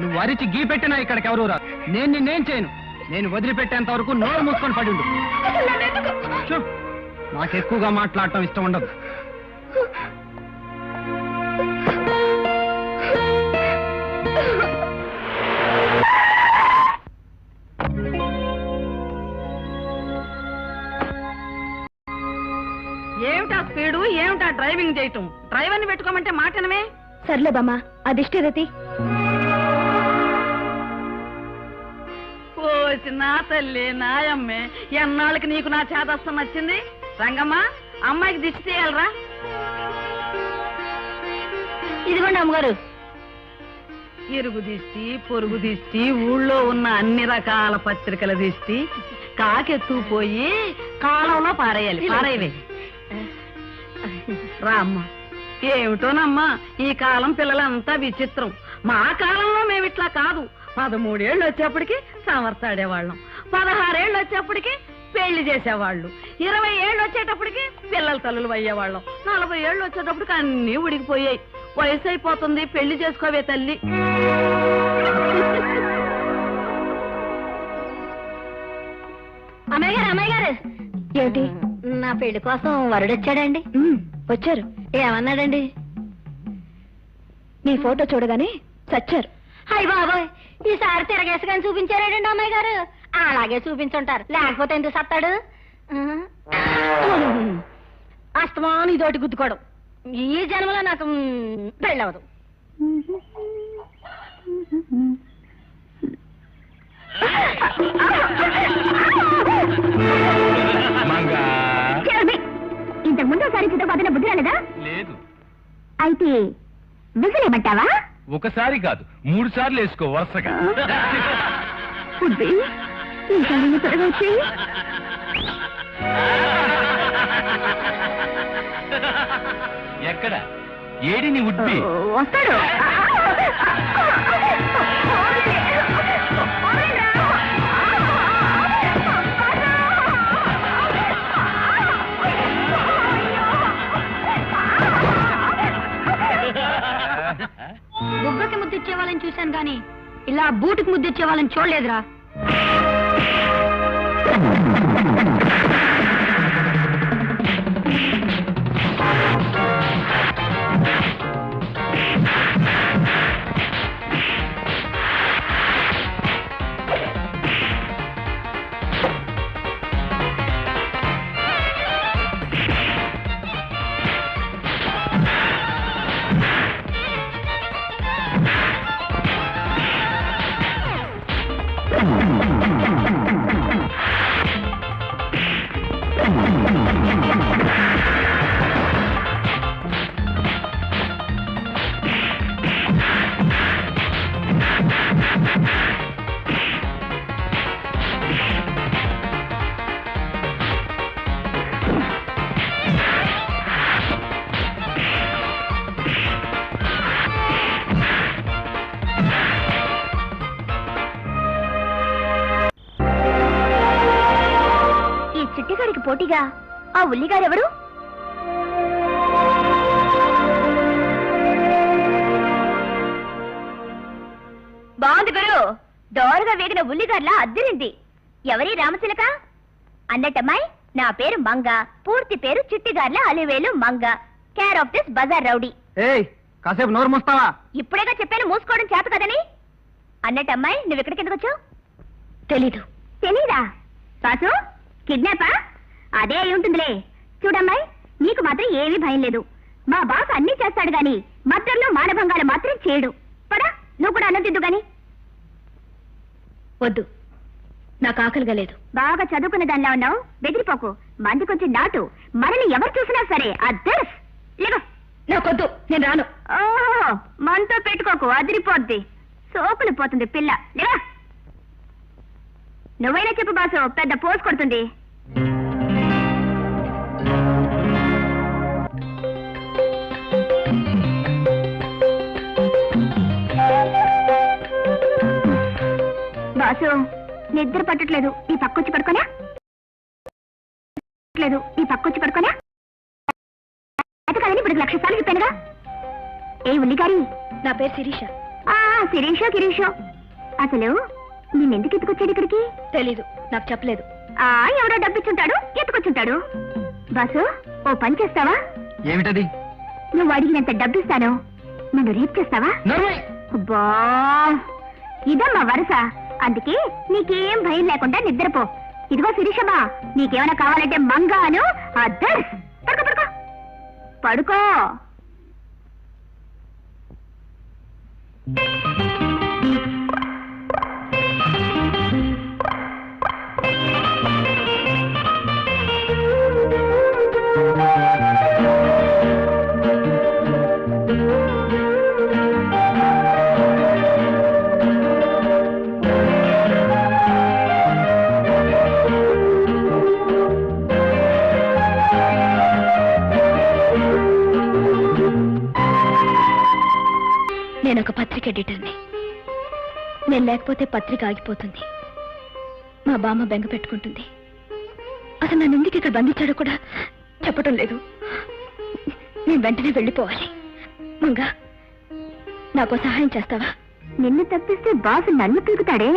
నువ్వు అరిచి గీ పెట్టినా ఇక్కడికి ఎవరు రా. నేను నిన్నేం చేయను. నేను వదిలిపెట్టేంత వరకు నోరు మూసుకొని పడి ఉండు. నాకు ఎక్కువగా మాట్లాడటం ఇష్టం ఉండదు.
ఏమిటా స్పీడు, ఏమిటా డ్రైవింగ్ చేయటం? డ్రైవర్ని పెట్టుకోమంటే మాటనమే.
సర్లే బామ్మ, అదిష్టరతి.
ఓసి నా తల్లి నాయమ్మే, ఎన్నాళ్ళకి నీకు నా చేదస్తం వచ్చింది. రంగమ్మ, అమ్మాయికి దిష్టి తీయాలరా.
ఇదిగోండి అమ్మగారు.
ఇరుగు దిష్టి పొరుగు దిష్టి ఊళ్ళో ఉన్న అన్ని రకాల పత్రికల దిష్టి కాకెత్తుకుపోయి కాలంలో పారేయాలి. పారేయవే రామ్మా. ఏమిటోనమ్మా ఈ కాలం పిల్లలంతా విచిత్రం. మా కాలంలో మేమిట్లా కాదు. 13 ఏళ్ళు వచ్చేప్పటికి సమర్థాడేవాళ్ళం, 16 ఏళ్ళు వచ్చేప్పటికి పెళ్లి చేసేవాళ్ళు, 20 ఏళ్ళు వచ్చేటప్పటికి పిల్లల తల్లులు అయ్యేవాళ్ళం, 40 ఏళ్ళు వచ్చేటప్పటికి అన్నీ ఉడికిపోయాయి. వయసు అయిపోతుంది, పెళ్లి చేసుకోవే తల్లి.
అమ్మాయి గారు, అమ్మాయి గారు, ఏమిటి నా పెళ్లి కోసం వరుడొచ్చాడండి? వచ్చారు. ఏమన్నాడండి? నీ ఫోటో చూడగానే చచ్చారు. హాయ్ బాబోయ్, ఈసారి తిరగేసుకొని చూపించారేడండి అమ్మాయి గారు? అలాగే చూపించుంటారు, లేకపోతే ఎందుకు సత్తాడు? అస్తమాను ఇదోటి గుద్దుకోవడం. ఈ జన్మలో నాకు పెళ్ళవదు. ఇంతకు ముందు ఒకసారి చుట్టూ బుద్ధి రాలేదా?
లేదు.
అయితే విసిరేమంటావా?
ఒకసారి కాదు 3 సార్లు వేసుకో వరుసగా.
త్వరగా వచ్చి
ఎక్కడ ఏడిని ఉడ్బి
వస్తాడు. బుగ్గకి ముద్దిచ్చే వాళ్ళని చూశాను గాని ఇలా బూటుకి ముద్దిచ్చే వాళ్ళని చూడలేదురా. చిట్టిగాడికి పోటీగా ఆ ఉల్లిగారెవరు? బాగుంది గురు, దోరగా వేగిన ఉల్లిగార్లా అద్దిరింది. ఎవరి రామచిలక? అన్నట్టమ్మాయి, నా పేరు మంగ, పూర్తి పేరు Chittigarla Alivelu Manga, care of this బజార్ రౌడీ.
కాసేపు నోరు మూస్తావా?
ఇప్పుడేగా చెప్పాను మూసుకోవడం చేత కదని. అన్నట్టమ్మాయి, నువ్వు ఇక్కడికి ఎందుకు వచ్చావు? తెలీదు. తెలీదా? బాసు కిడ్నాపా? అదే అయి ఉంటుందిలే. చూడమ్మాయి, నీకు మాత్రం ఏమీ భయం లేదు. మా బాస్ అన్ని చేస్తాడు గాని మద్యంలో మానభంగాలు మాత్రం చేయడు. పదా, నువ్వు కూడా అన్నం తిద్దు గాని. వద్దు, నాకు ఆకలిగా లేదు. బాగా చదువుకున్న దానిలా ఉన్నావు, బెదిరిపోకు. మంది కొంచెం నాటు, మనల్ని ఎవరు చూసినా సరే అద్దర్స్. లేవు, నాకొద్దు, నేను రాను. ఓహో, మనతో పెట్టుకోకు, అదిరిపోద్ది. సోకులు పోతుంది పిల్ల. లేవా, నువ్వైనా చెప్పు బాసు, పెద్ద పోసు కొడుతుంది. బాసు, నిద్ర పట్టట్లేదు, ఈ పక్కొచ్చి పడుకోనా? లేదు, ఈ పక్కొచ్చి పడుకోనా? అయితే కదండి, ఇప్పుడు 1,00,000 సార్లు చెప్పానుగా. ఏ ఉల్లిగారి, నా పేరు శిరీష. శిరీషో గిరీషో. అసలు నిన్నెందుకు ఎత్తుకొచ్చాడు ఇక్కడికి? తెలీదు, నాకు చెప్పలేదు. ఎవడో డబ్బిచ్చుంటాడు, ఎత్తుకొచ్చుంటాడు. బాసు, ఓ పని చేస్తావా?
ఏమిటది?
నువ్వు అడిగినంత డబ్బిస్తాను, నన్ను రేపు చేస్తావా? బా, ఇదమ్మా వరుస. అందుకే నీకేం భయం లేకుండా నిద్రపో. ఇదిగో శిరీషమ్మా, నీకేమైనా కావాలంటే మంగాను అద్దర్. పడుకో పడుకో పడుకో. నేను లేకపోతే పత్రిక ఆగిపోతుంది, మా బామ్మ బెంగ పెట్టుకుంటుంది. అసలు నన్ను ఎందుకు ఇక్కడ బంధించాడో కూడా చెప్పటం లేదు. నేను వెంటనే వెళ్ళిపోవాలి. మంగా, నాకు సహాయం చేస్తావా? నిన్ను తప్పిస్తే బాసు నన్ను పీకుతాడే.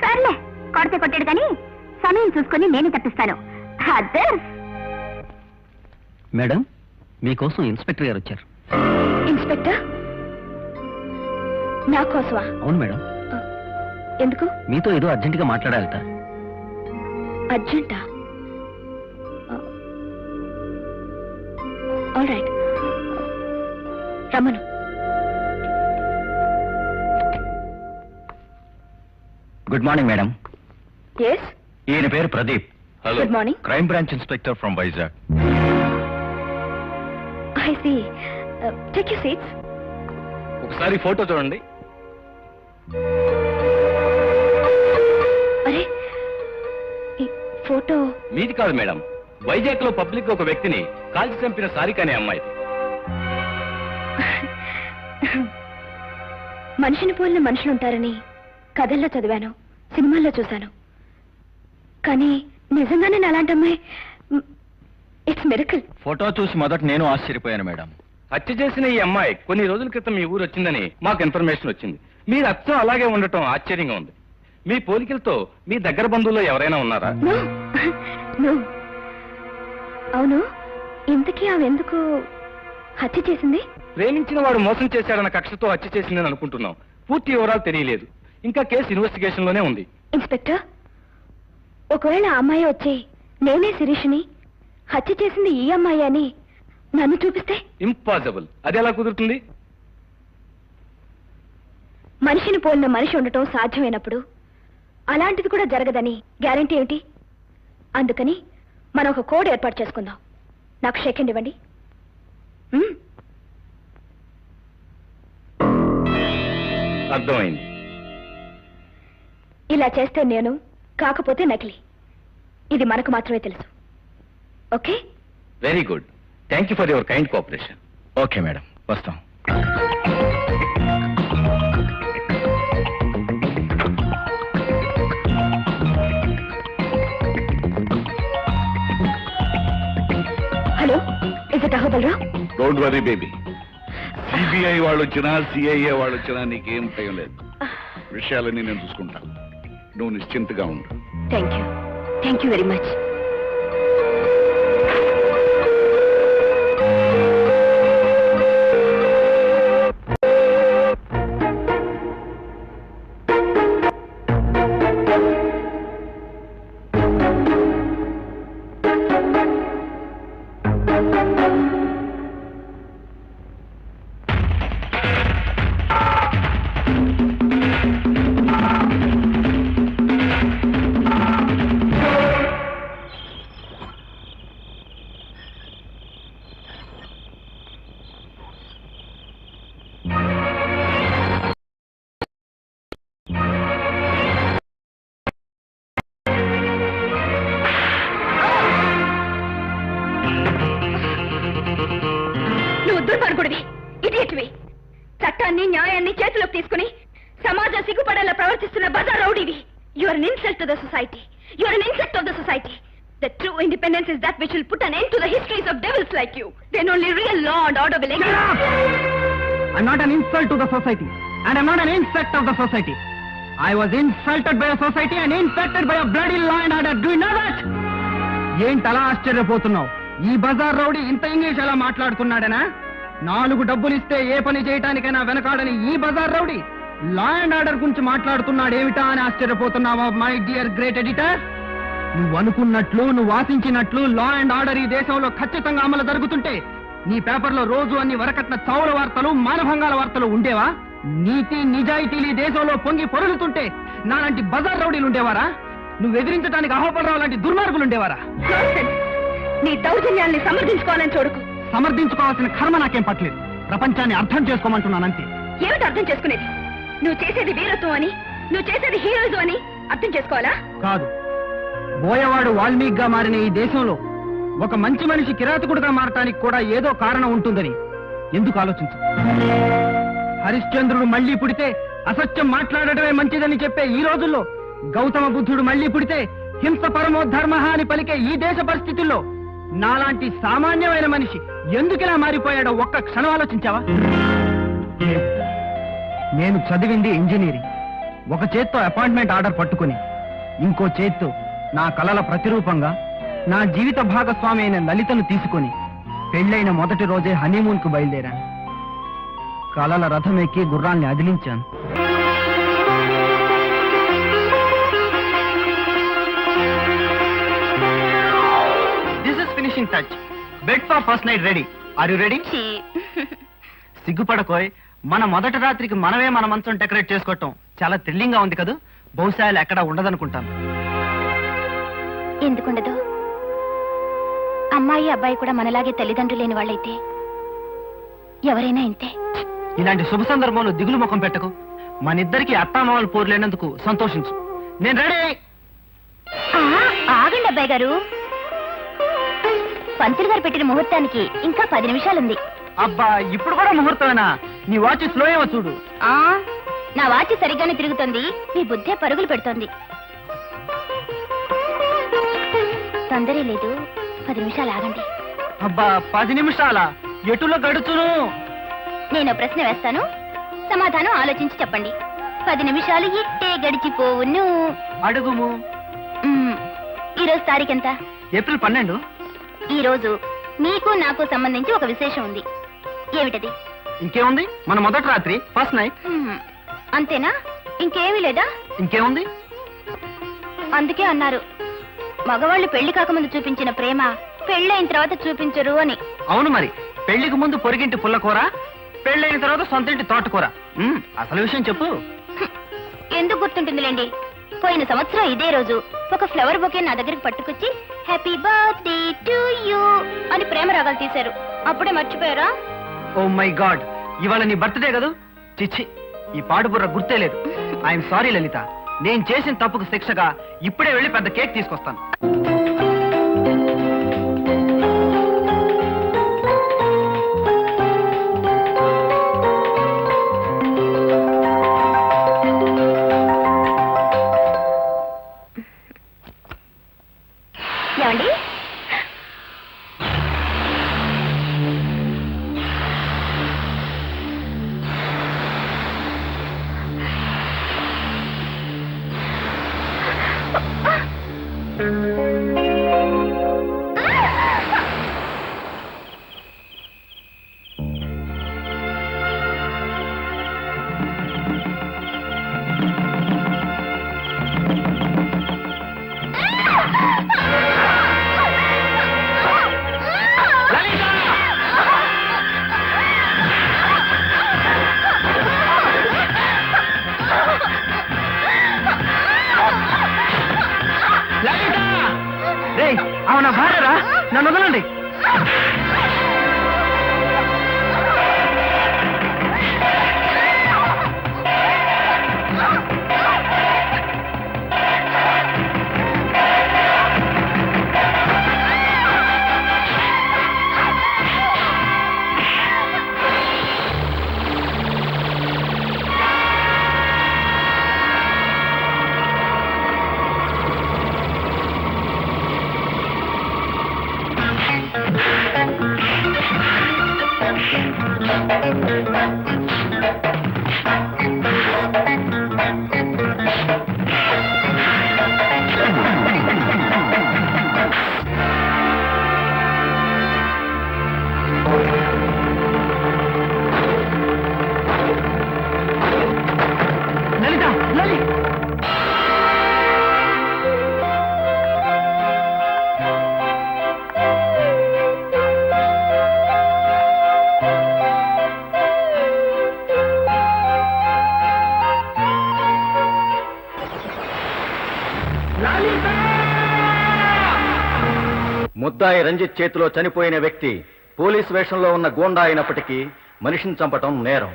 సర్లే, కొడితే కొట్టాడు కానీ సమయం చూసుకొని నేనే తప్పిస్తాను.
మేడం, మీకోసం ఇన్స్పెక్టర్ గారు వచ్చారు.
ఇన్స్పెక్టర్? నా కోసమా?
అవును మేడం.
ఎందుకు?
మీతో ఏదో అర్జెంటుగా మాట్లాడాలట.
అర్జెంటా? ఆల్ రైట్, రమ్మను.
Good morning madam.
ఎస్,
ఈయన పేరు Pradeep.
Good morning.
Crime branch inspector from Vizag.
I see. Take your seats.
ఒకసారి ఫోటో చూడండి.
అరే, ఈ ఫోటో
మీది కాదు మేడం. వైజాగ్ లో పబ్లిక్ ఒక వ్యక్తిని కాల్చి చంపిన సారిక అనే అమ్మాయి.
మనిషిని పోలిన మనుషులుంటారని కథల్లో చదివాను, సినిమాల్లో చూశాను. కానీ నిజంగానే నా అలాంటి అమ్మాయి. It's miracle.
ఫోటో చూసి మొదట నేను ఆశ్చర్యపోయాను మేడం.
హత్య చేసిన ఈ అమ్మాయి కొన్ని రోజుల క్రితం మీ ఊరు వచ్చిందని మాకు ఇన్ఫర్మేషన్ వచ్చింది. మీరు అచ్చం అలాగే ఉండటం ఆశ్చర్యంగా ఉంది. మీ పోలికలతో మీ దగ్గర బంధువుల్లో ఎవరైనా ఉన్నారా?
No, no. అవును, ఇంతకీ ఆమె ఎందుకు హత్య చేసింది?
ప్రేమించిన వాడు మోసం చేశాడన్న కక్షతో హత్య చేసిందని అనుకుంటున్నాం. పూర్తి వివరాలు తెలియలేదు. ఇంకా కేసు ఇన్వెస్టిగేషన్ లోనే ఉంది.
ఇన్స్పెక్టర్, ఒకవేళ ఆ అమ్మాయి వచ్చి నేనే శిరీష్ని, హత్య చేసింది ఈ అమ్మాయి అని నన్ను చూపిస్తే?
ఇంపాసిబుల్. అది ఎలా కుదురుతుంది?
మనిషిని పోలిన మనిషి ఉండటం సాధ్యమైనప్పుడు అలాంటిది కూడా జరగదని గ్యారెంటీ ఏమిటి? అందుకని మనం ఒక కోడ్ ఏర్పాటు చేసుకుందాం. నాకు షేక్ హ్యాండ్ ఇవ్వండి.
అర్థమైంది.
ఇలా చేస్తే నేను, కాకపోతే నకిలీ. ఇది మనకు మాత్రమే తెలుసు. Okay?
Very good. Thank you for your kind cooperation.
Okay madam, వస్తాం.
Hello, is it Ahobalarao?
Don't worry baby. CBI వాళ్ళు వచ్చినా సిఐఏ వాళ్ళు వచ్చినా నీకేం భయం లేదు. విషయాలన్నీ నేను చూసుకుంటాను. నువ్వు నిశ్చింతగా ఉండు.
Thank you very much. దుర్మార్గుడివి, ఇడియట్వి. చట్టాన్ని న్యాయాన్ని చేతిలోకి తీసుకుని సమాజం సిగ్గుపడేలా ప్రవర్తిస్తున్న బజార్ రౌడీవి. You are an insult to the society. You are an insect of the society. The true independence is that which will put an end to the histories of devils like you. Then only real law and order will exist.
I'm not an insult to the society, and I'm not an insect of the society. I was insulted by a society and infected by a bloody law and order. Do you know that? ఏంటలా ఆశ్చర్యపోతున్నావు? ఈ బజార్ రౌడీ ఇంత ఇంగ్లీష్ ఎలా మాట్లాడుతున్నాడనా? 4 డబ్బులు ఇస్తే ఏ పని చేయటానికైనా వెనకాడని ఈ బజార్ రౌడీ లా అండ్ ఆర్డర్ గురించి మాట్లాడుతున్నాడేమిటా అని ఆశ్చర్యపోతున్నావా మై డియర్ గ్రేట్ ఎడిటర్? నువ్వు అనుకున్నట్లు, నువ్వు ఆశించినట్లు లా అండ్ ఆర్డర్ ఈ దేశంలో ఖచ్చితంగా అమలు జరుగుతుంటే నీ పేపర్లో రోజు అన్ని వరకట్న చౌల వార్తలు, మానభంగాల వార్తలు ఉండేవా? నీతి నిజాయితీలు ఈ దేశంలో పొంగి పొరులుతుంటే నాలాంటి బజార్ రౌడీలు ఉండేవారా? నువ్వు ఎదిరించడానికి అహోబలరావు లాంటి దుర్మార్గులు ఉండేవారా?
నీ దౌర్జన్యాల్ని సమర్థించుకోవాలని చూడకు.
సమర్థించుకోవాల్సిన కర్మ నాకేం పట్టలేదు. ప్రపంచాన్ని అర్థం చేసుకోమంటున్నానంతే.
ఏమిటి అర్థం చేసుకునేది? నువ్వు చేసేది వీరత్వం అని, నువ్వు చేసేది హీరోయిజం అని అర్థం చేసుకోవాలా?
కాదు, బోయవాడు వాల్మీకిగా మారిన ఈ దేశంలో ఒక మంచి మనిషి కిరాతకుడుగా మారటానికి కూడా ఏదో కారణం ఉంటుందని ఎందుకు ఆలోచించు? హరిశ్చంద్రుడు మళ్లీ పుడితే అసత్యం మాట్లాడటమే మంచిదని చెప్పే ఈ రోజుల్లో గౌతమ బుద్ధుడు మళ్ళీ పుడితే హింస పరమో ధర్మ అని పలికే ఈ దేశ పరిస్థితుల్లో నాలాంటి సామాన్యమైన మనిషి ఎందుకిలా మారిపోయాడో ఒక్క క్షణం ఆలోచించావా? నేను చదివింది ఇంజనీరింగ్. ఒక చేత్తో అపాయింట్మెంట్ ఆర్డర్ పట్టుకుని ఇంకో చేత్తో నా కలల ప్రతిరూపంగా నా జీవిత భాగస్వామి అయిన లలితను తీసుకుని పెళ్ళైన మొదటి రోజే హనీమూన్ కు బయలుదేరాను. కలల రథం ఎక్కి గుర్రాల్ని అదిలించాను. This is finishing touch. Bed for first night ready. Are you ready? సిగ్గుపడకోయ్. మన మొదటి రాత్రికి మనమే మన మంచం డెకరేట్ చేసుకోవటం చాలా థ్రిల్లింగ్ గా ఉంది కదా. బహుశా ఎక్కడ ఉండదనుకుంటాను.
ఎందుకుండదు? అమ్మాయి అబ్బాయి కూడా మనలాగే తల్లిదండ్రులు లేని వాళ్ళైతే ఎవరైనా ఇంతే.
ఇలాంటి శుభ సందర్భంలో దిగులు ముఖం పెట్టకు. మనిద్దరికి అత్తామామలు పోరులేనందుకు సంతోషించు. నేను రెడీ.
ఆగండి అబ్బాయి గారు. పంతులు గారు పెట్టిన ముహూర్తానికి ఇంకా 10 నిమిషాలుంది.
అబ్బా, ఇప్పుడు కూడా ముహూర్తమేనా? నీ వాచ్ స్లో ఏమో చూడు.
నా వాచ్ సరిగ్గానే తిరుగుతోంది, మీ బుద్ధే పరుగులు పెడుతోంది. తొందరే లేదు, 10 నిమిషాలు ఆగండి.
అబ్బా, 10 నిమిషాలా? ఎటులో గడుచును?
నేను ప్రశ్న వేస్తాను, సమాధానం ఆలోచించి చెప్పండి. 10 నిమిషాలు ఇట్టే గడిచిపోవును.
అడుగుము.
ఈరోజు తారీఖెంత?
ఏప్రిల్ 12.
ఈ రోజు మీకు నాకు సంబంధించి ఒక విశేషం ఉంది. ఏమిటది?
ఇంకేముంది, మన మొదటి రాత్రి, ఫస్ట్ నైట్.
అంతేనా? ఇంకేమీ లేదా?
ఇంకేముంది?
అందుకే అన్నారు మగవాళ్ళు పెళ్లి కాకముందు చూపించిన ప్రేమ పెళ్ళైన తర్వాత చూపించరు అని.
అవును మరి. పెళ్లికి ముందు పొరిగింటి పుల్లకూర, పెళ్ళైన తర్వాత సొంతింటి తోటకూర. అసలు విషయం చెప్పు.
ఎందుకు గుర్తుంటుందిలేండి. పోయిన సంవత్సరం ఇదే రోజు ఒక ఫ్లవర్ బొకే నా దగ్గరికి పట్టుకొచ్చి హ్యాపీ బర్త్డే టు యూ అని ప్రేమ రాగాలు తీశారు. అప్పుడే మర్చిపోయారా?
ఓ మై గాడ్, ఇవాళ నీ బర్త్డే కదా. చిచ్చి, ఈ పాడు బుర్ర గుర్తే లేదు. ఐఎమ్ సారీ లలిత. నేను చేసిన తప్పుకు శిక్షగా ఇప్పుడే వెళ్ళి పెద్ద కేక్ తీసుకొస్తాను.
ఏమండి?
అవునా భార్యరా? నన్ను వదలండి. లలిత, లలి.
ముద్దాయి రంజిత్ చేతిలో చనిపోయిన వ్యక్తి పోలీస్ వేషంలో ఉన్న గూండా అయినప్పటికీ మనిషిని చంపటం నేరం.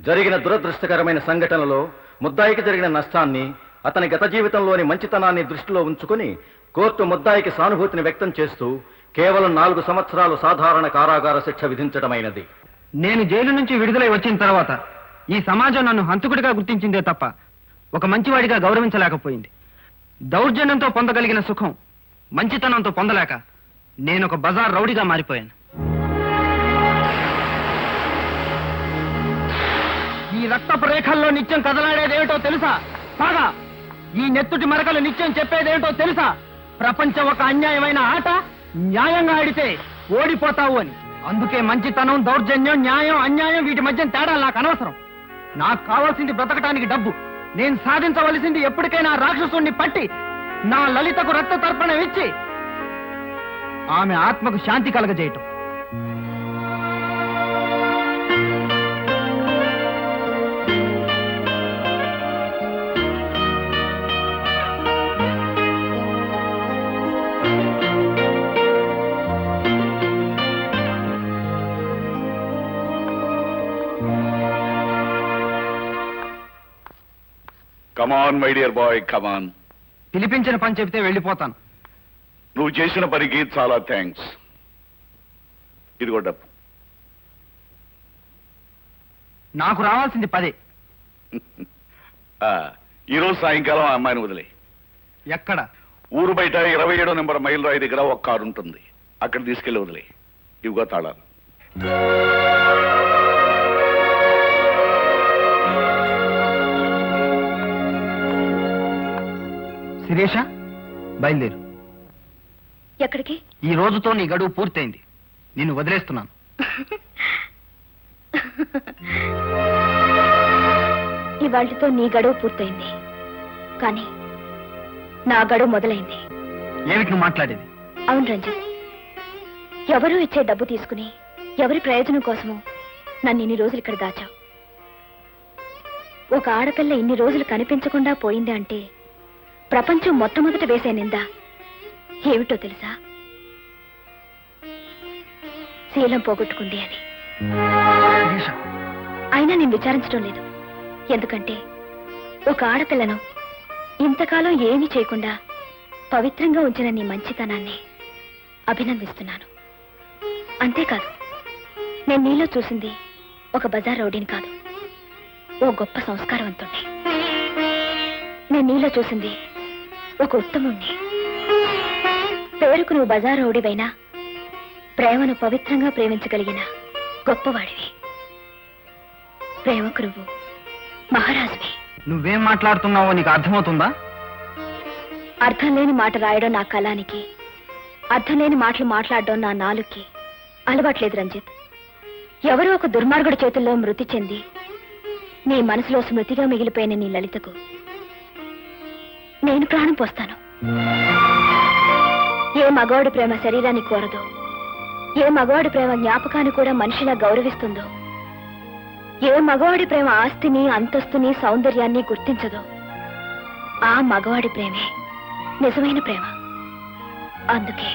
జరిగిన దురదృష్టకరమైన సంఘటనలో ముద్దాయికి జరిగిన నష్టాన్ని, అతని గత జీవితంలోని మంచితనాన్ని దృష్టిలో ఉంచుకుని కోర్టు ముద్దాయికి సానుభూతిని వ్యక్తం చేస్తూ కేవలం 4 సంవత్సరాలు సాధారణ కారాగార శిక్ష విధించడమైనది.
నేను జైలు నుంచి విడుదలై వచ్చిన తర్వాత ఈ సమాజం నన్ను హంతకుడిగా గుర్తించిందే తప్ప ఒక మంచివాడిగా గౌరవించలేకపోయింది. దౌర్జన్యంతో పొందగలిగిన సుఖం మంచితనంతో పొందలేక నేను ఒక బజార్ రౌడీగా మారిపోయాను. ఈ రక్తపు రేఖల్లో నిత్యం కదలాడేదేమిటో తెలుసా? కాగా ఈ నెత్తుటి మరకలు నిత్యం చెప్పేదేమిటో తెలుసా? ప్రపంచం ఒక అన్యాయమైన ఆట, న్యాయంగా ఆడితే ఓడిపోతావు అని. అందుకే మంచితనం, దౌర్జన్యం, న్యాయం, అన్యాయం వీటి మధ్య తేడా నాకు అనవసరం. నాకు కావాల్సింది బ్రతకటానికి డబ్బు. నేను సాధించవలసింది ఎప్పటికైనా రాక్షసుణ్ణి పట్టి నా లలితకు రక్త తర్పణం ఇచ్చి ఆమె ఆత్మకు శాంతి కలగజేయటం.
కమాన్ మై డియర్ బాయ్, కమాన్.
పిలిపించిన పని చెబితే వెళ్ళిపోతాను.
నువ్వు చేసిన పనికి చాలా థ్యాంక్స్. ఇదిగో డబ్బు.
నాకు రావాల్సింది 10.
ఈరోజు సాయంకాలం ఆ అమ్మాయిని వదిలే.
ఎక్కడ?
ఊరు బయట 27వ నెంబర్ మైల్ రాయి దగ్గర ఒక కారు ఉంటుంది, అక్కడ తీసుకెళ్లి వదిలే. ఇవిగో తాళాలు.
శిరీష, బయలుదేరు.
ఎక్కడికి?
ఈ రోజుతో నీ గడువు పూర్తయింది. నిన్ను వదిలేస్తున్నాను.
ఇవాళ్టితో నీ గడువు పూర్తయింది, కానీ నా గడువు మొదలైంది.
ఏమిటి నువ్వు మాట్లాడేది?
అవును రంజిత్, ఎవరూ ఇచ్చే డబ్బు తీసుకుని ఎవరి ప్రయోజనం కోసమో నన్ను ఇన్ని రోజులు ఇక్కడ దాచావు. ఒక ఆడపిల్ల ఇన్ని రోజులు కనిపించకుండా పోయింది అంటే ప్రపంచం మొట్టమొదట వేసే నింద ఏమిటో తెలుసా? శీలం పోగొట్టుకుంది అని. అయినా నేను విచారించడం లేదు. ఎందుకంటే ఒక ఆడపిల్లను ఇంతకాలం ఏమీ చేయకుండా పవిత్రంగా ఉంచిన నీ మంచితనాన్ని అభినందిస్తున్నాను. అంతేకాదు, నేను నీలో చూసింది ఒక బజార్ రౌడీని కాదు, ఓ గొప్ప సంస్కారవంతుణ్ణి. నేను నీలో చూసింది ఒక ఉత్తముణ్ణి. పేరుకు నువ్వు బజార్ రౌడీవైనా ప్రేమను పవిత్రంగా ప్రేమించగలిగిన గొప్పవాడివి. ప్రేమకు నువ్వు మహారాజువి.
నువ్వేం మాట్లాడుతున్నావో నీకు అర్థమవుతుందా?
అర్థం లేని మాట రాయడం నా కళానికి, అర్థం లేని మాటలు మాట్లాడడం నా నాలుగుకి అలవాట్లేదు రంజిత్. ఎవరో ఒక దుర్మార్గుడి చేతుల్లో మృతి చెంది నీ మనసులో స్మృతిగా మిగిలిపోయిన నీ లలితకు నేను ప్రాణం పోస్తాను. ఏ మగవాడి ప్రేమ శరీరాన్ని కోరదో, ఏ మగవాడి ప్రేమ జ్ఞాపకాన్ని కూడా మనిషిలా గౌరవిస్తుందో, ఏ మగవాడి ప్రేమ ఆస్తిని, అంతస్తుని, సౌందర్యాన్ని గుర్తించదో, ఆ మగవాడి ప్రేమే నిజమైన ప్రేమ. అందుకే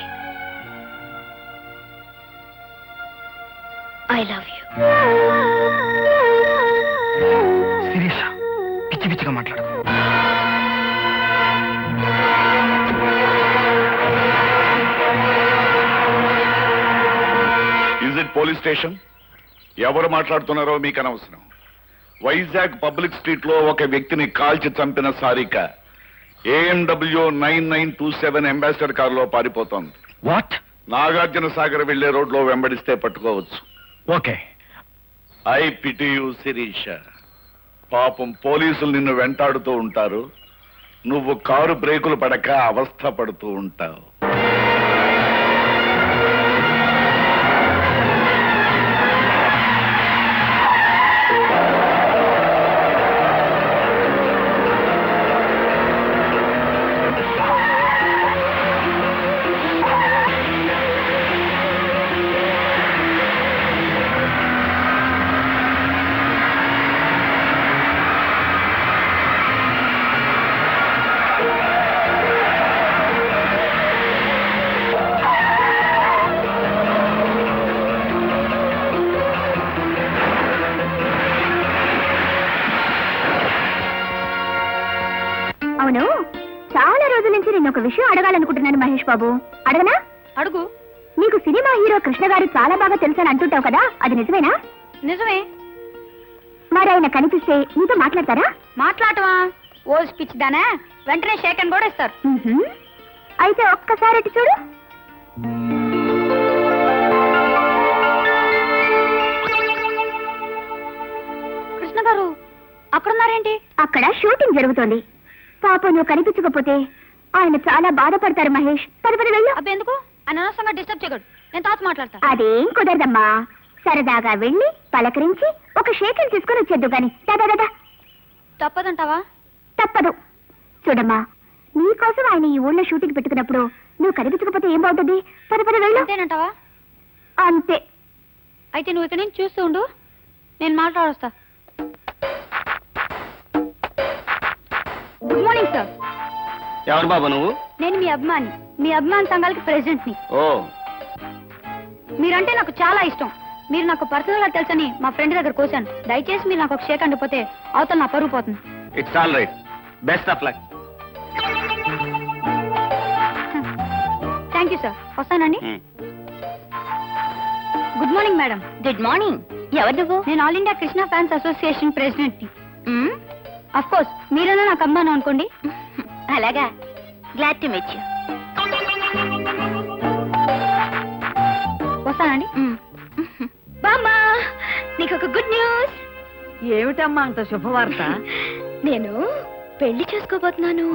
ఐ లవ్ యూ.
శిరీష, పిచ్చి పిచ్చిగా మాట్లాడు.
Is it police station? ఎవరు మాట్లాడుతున్నారో మీకు అనవసరం. వైజాగ్ పబ్లిక్ స్ట్రీట్ లో ఒక వ్యక్తిని కాల్చి చంపిన సారిక AMW 9927 అంబాసిడర్ కారులో పారిపోతోంది.
వాట్?
నాగార్జున సాగర్ వెళ్లే రోడ్లో వెంబడిస్తే పట్టుకోవచ్చు.
Okay.
I pity you Sirisha. పాపం పోలీసులు నిన్ను వెంటాడుతూ ఉంటారు, నువ్వు కారు బ్రేకులు పడక అవస్థ పడుతూ ఉంటావు.
అవును, చాలా రోజుల నుంచి నేను ఒక విషయం అడగాలనుకుంటున్నాను మహేష్ బాబు. అడగనా? అడుగు. నీకు సినిమా హీరో కృష్ణ గారు చాలా బాగా తెలుసని అంటుంటావు కదా, అది నిజమేనా? నిజమే. మరి ఆయన కనిపిస్తే నీతో మాట్లాడతారా? మాట్లాడటమా? ఓ స్పీచ్ దానా, వెంటనే షేక్ అని కూడా ఇస్తారు. అయితే ఒక్కసారి అటు చూడు. కృష్ణ గారు అక్కడున్నారేంటి? అక్కడ షూటింగ్ జరుగుతోంది. పాప నువ్వు కనిపించకపోతే ఆయన చాలా బాధపడతారు మహేష్. పది వెళ్ళు. అబ్బెందుకు? అనవసరంగా డిస్టర్బ్ చేయకూడదు. నేను తాత మాట్లాడతా. అదేం కుదరదమ్మా. సరదాగా వెళ్ళి పలకరించి ఒక షేకిల్ తీసుకుని వచ్చేద్దు గాని. దాదా తప్పదంటావా? తప్పదు. చూడమ్మా, నీకోసం ఆయన ఈ ఊళ్ళో షూటింగ్ పెట్టుకున్నప్పుడు నువ్వు కనిపించకపోతే ఏం బాగుంటుంది? పద వెళ్ళు. అంతేనంటావా? అంతే. అయితే నువ్వు ఇక్కడ నుంచి చూస్తూ ఉండు, నేను మాట్లాడొస్తా. Good morning sir.
ఎవరు బాబు నువ్వు?
నేను మీ అభిమాని సంఘాలకి ప్రెసిడెంట్ ని.
ఓ,
మీరంటే నాకు చాలా ఇష్టం. మీరు నాకు పర్సనల్ గా తెలుసని మా ఫ్రెండ్ దగ్గర కోసాను. దయచేసి మీరు నాకు ఒక షేక్ అండిపోతే అవతల నా పరుగు పోతుంది.
It's all right. Best of luck.
Thank you sir. వస్తానండి. Good morning madam. Good morning. ఎవరు నువ్వు? నేను all India Krishna fans association president ని. అఫ్ కోర్స్ మీరేనా నాకు అమ్మాను అనుకోండి. అలాగా, గ్లాడ్ టు మీట్ యు. వస్తానండి. బామ్మా, నీకు ఒక గుడ్ న్యూస్.
ఏమిటమ్మా అంత శుభవార్త?
నేను పెళ్లి చేసుకోబోతున్నాను.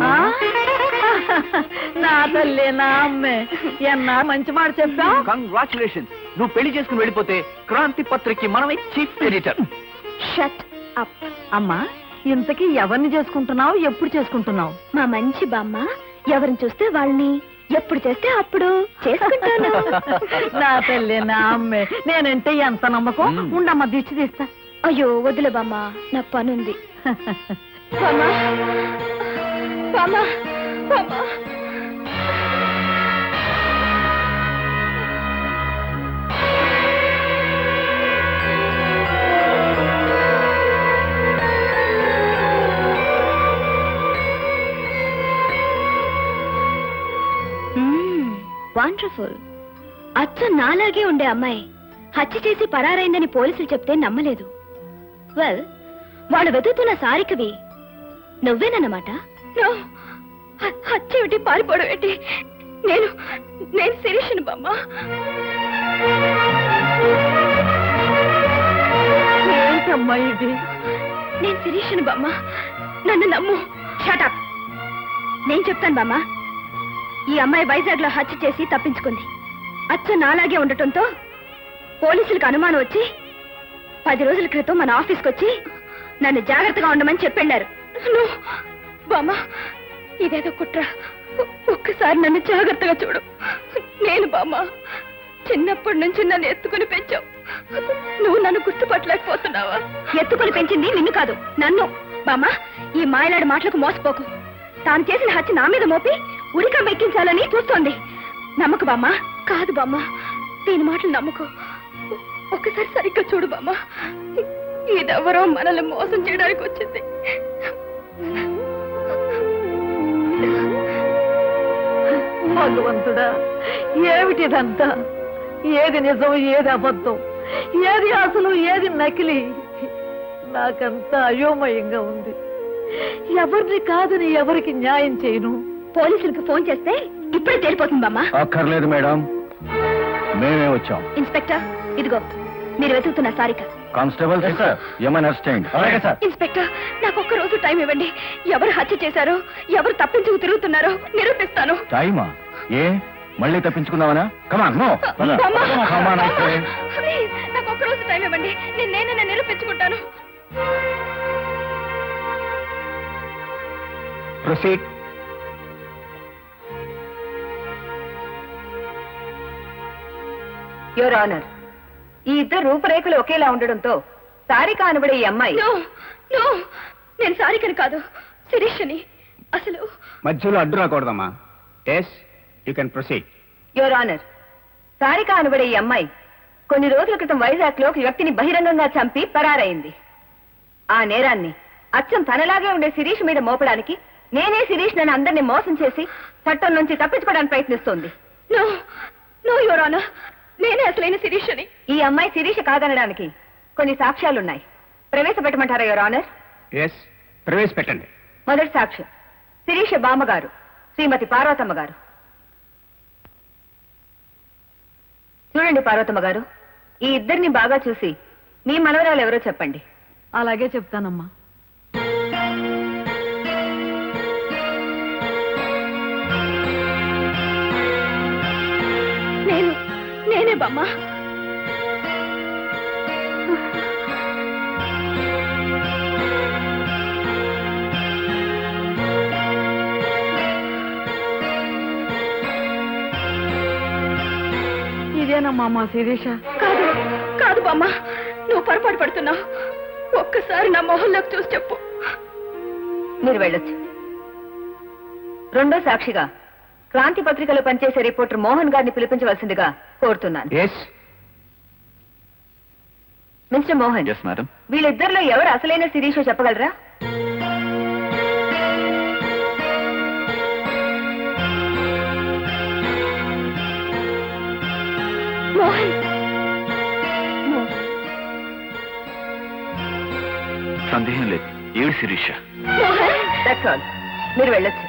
నా తల్లి, నా అమ్మే, ఎన్నా మంచి మాట చెప్పావు.
కంగ్రాచులేషన్స్. నువ్వు పెళ్లి చేసుకుని వెళ్ళిపోతే క్రాంతి పత్రికకి మనమే చీఫ్ ఎడిటర్.
Shut up.
అమ్మా, ఇంతకీ ఎవరిని చేసుకుంటున్నావు? ఎప్పుడు చేసుకుంటున్నావు?
మా మంచి బామ్మ ఎవరిని చూస్తే వాళ్ళని, ఎప్పుడు చేస్తే అప్పుడు చేసుకుంటాను.
నా తల్లి, నా అమ్మే, నేనంటే ఎంత నమ్మకం. ఉండమ్మా, దిష్టి తీస్తా.
అయ్యో వదిలే బామ్మ, నాకు పనుంది. బామ్మ, బామ్మ, బామ్మ. వండర్ఫుల్. అచ్చ నాలాగే ఉండే అమ్మాయి హత్య చేసి పరారైందని పోలీసులు చెప్తే నమ్మలేదు. వెల్, వాళ్ళు వెతుకుతున్న సారికవి నువ్వేనన్నమాట. హత్య ఏమిటి, పారిపోవడం ఏంటి? నేను శిరీషను బామ్మ.
ఏంటమ్మా ఇది?
నేను శిరీషను బామ్మ, నన్ను నమ్ము. షటప్. నేను చెప్తాను బామ్మ. ఈ అమ్మాయి వైజాగ్ లో హత్య చేసి తప్పించుకుంది. అచ్చ నాలాగే ఉండటంతో పోలీసులకు అనుమానం వచ్చి 10 రోజుల క్రితం మన ఆఫీస్కి వచ్చి నన్ను జాగ్రత్తగా ఉండమని చెప్పారు. బామ్మ, ఇదేదో కుట్ర. ఒక్కసారి నన్ను జాగ్రత్తగా చూడు. నేను బామ్మ, చిన్నప్పటి నుంచి నన్ను ఎత్తుకుని పెంచావు. నువ్వు నన్ను గుర్తుపట్టలేకపోతున్నావా? ఎత్తుకుని పెంచింది నిన్ను కాదు, నన్ను. బామ్మ, ఈ మాయలాడి మాటలకు మోసపోకు. తాను చేసిన హత్య నా మీద మోపి ఉరికం ఎక్కించాలని చూస్తోంది. నమ్మకు బామ్మ. కాదు బామ్మ, దీని మాటలు నమ్మకు. ఒకసారి సరిగ్గా చూడు బామ్మ. ఇదెవరో మనల్ని మోసం చేయడానికి వచ్చింది.
భగవంతుడా, ఏమిటిదంతా? ఏది నిజం, ఏది అబద్ధం, ఏది అసలు, ఏది నకిలీ? నాకంతా అయోమయంగా ఉంది. ఎవరిని కాదని ఎవరికి న్యాయం చేయను?
పోలీసులకు ఫోన్ చేస్తే ఇప్పుడే తేలిపోతుంది బామ్మ.
అక్కర్లేదు మేడం, మేమే వచ్చాం.
ఇన్స్పెక్టర్, ఇదిగో మీరు వెతుకుతున్న సారిక.
కానిస్టేబుల్ ఏమైనా అలాగే సార్.
ఇన్స్పెక్టర్, నాకు ఒక్క రోజు టైం ఇవ్వండి. ఎవరు హత్య చేశారో, ఎవరు తప్పించుకు తిరుగుతున్నారో నిరూపిస్తాను.
టైమా? ఏ మళ్ళీ తప్పించుకుందామనా? కమాన్, నో.
ప్లీజ్, నాకు ఒక్క రోజు టైం ఇవ్వండి. నేనే నిరూపించుకుంటాను.
ప్రొసీడ్.
యువర్ ఆనర్, ఈ ఇద్దరు రూపురేఖలు ఒకేలా ఉండడంతో సారిక అనబడే ఈ అమ్మాయి.
నేను సారికని కాదు, శిరీషని. అసలు
మధ్యలో అడ్డు రాకూడదమ్మా. Yes, you can proceed.
Your honour, Sarika అనబడే ఈ అమ్మాయి కొన్ని రోజుల క్రితం వైజాగ్ లో ఒక వ్యక్తిని బహిరంగంగా చంపి పరారైంది. ఆ నేరాన్ని అచ్చం తనలాగే ఉండే శిరీష్ మీద మోపడానికి నేనే శిరీష్ నన్ను అందరినీ మోసం చేసి చట్టం నుంచి తప్పించుకోవడానికి ప్రయత్నిస్తోంది.
నో యువర్ ఆనర్, నేనే అసలైన శిరీష్ అని.
ఈ అమ్మాయి శిరీష కాదనడానికి కొన్ని సాక్ష్యాలున్నాయి. ప్రవేశపెట్టమంటారా యువర్ ఆనర్?
ఎస్, ప్రవేశపెట్టండి.
మొదటి సాక్షి శిరీష బామ్మగారు, శ్రీమతి పార్వతమ్మ గారు. చూడండి పార్వతమ్మ గారు, ఈ ఇద్దరిని బాగా చూసి మీ మనవరాలు ఎవరో చెప్పండి.
అలాగే చెప్తానమ్మా.
నేనే బామ్మ.
ఇదేనమ్మా మా శిరీష.
కాదు కాదు బామ్మ, నువ్వు పొరపాటు పడుతున్నావు. ఒక్కసారి నా మొహంలోకి చూసి చెప్పు.
మీరు వెళ్ళొచ్చు. రెండో సాక్షిగా క్రాంతి పత్రికలో పనిచేసే రిపోర్టర్ మోహన్ గారిని పిలిపించవలసిందిగా కోరుతున్నాను.
Yes
mister Mohan,
yes madam.
వీళ్ళిద్దరిలో ఎవరు అసలైన శిరీషో చెప్పగలరా?
మోహన్,
సందేహం లేదు, ఏడు శిరీష.
That's all. మీరు వెళ్ళొచ్చు.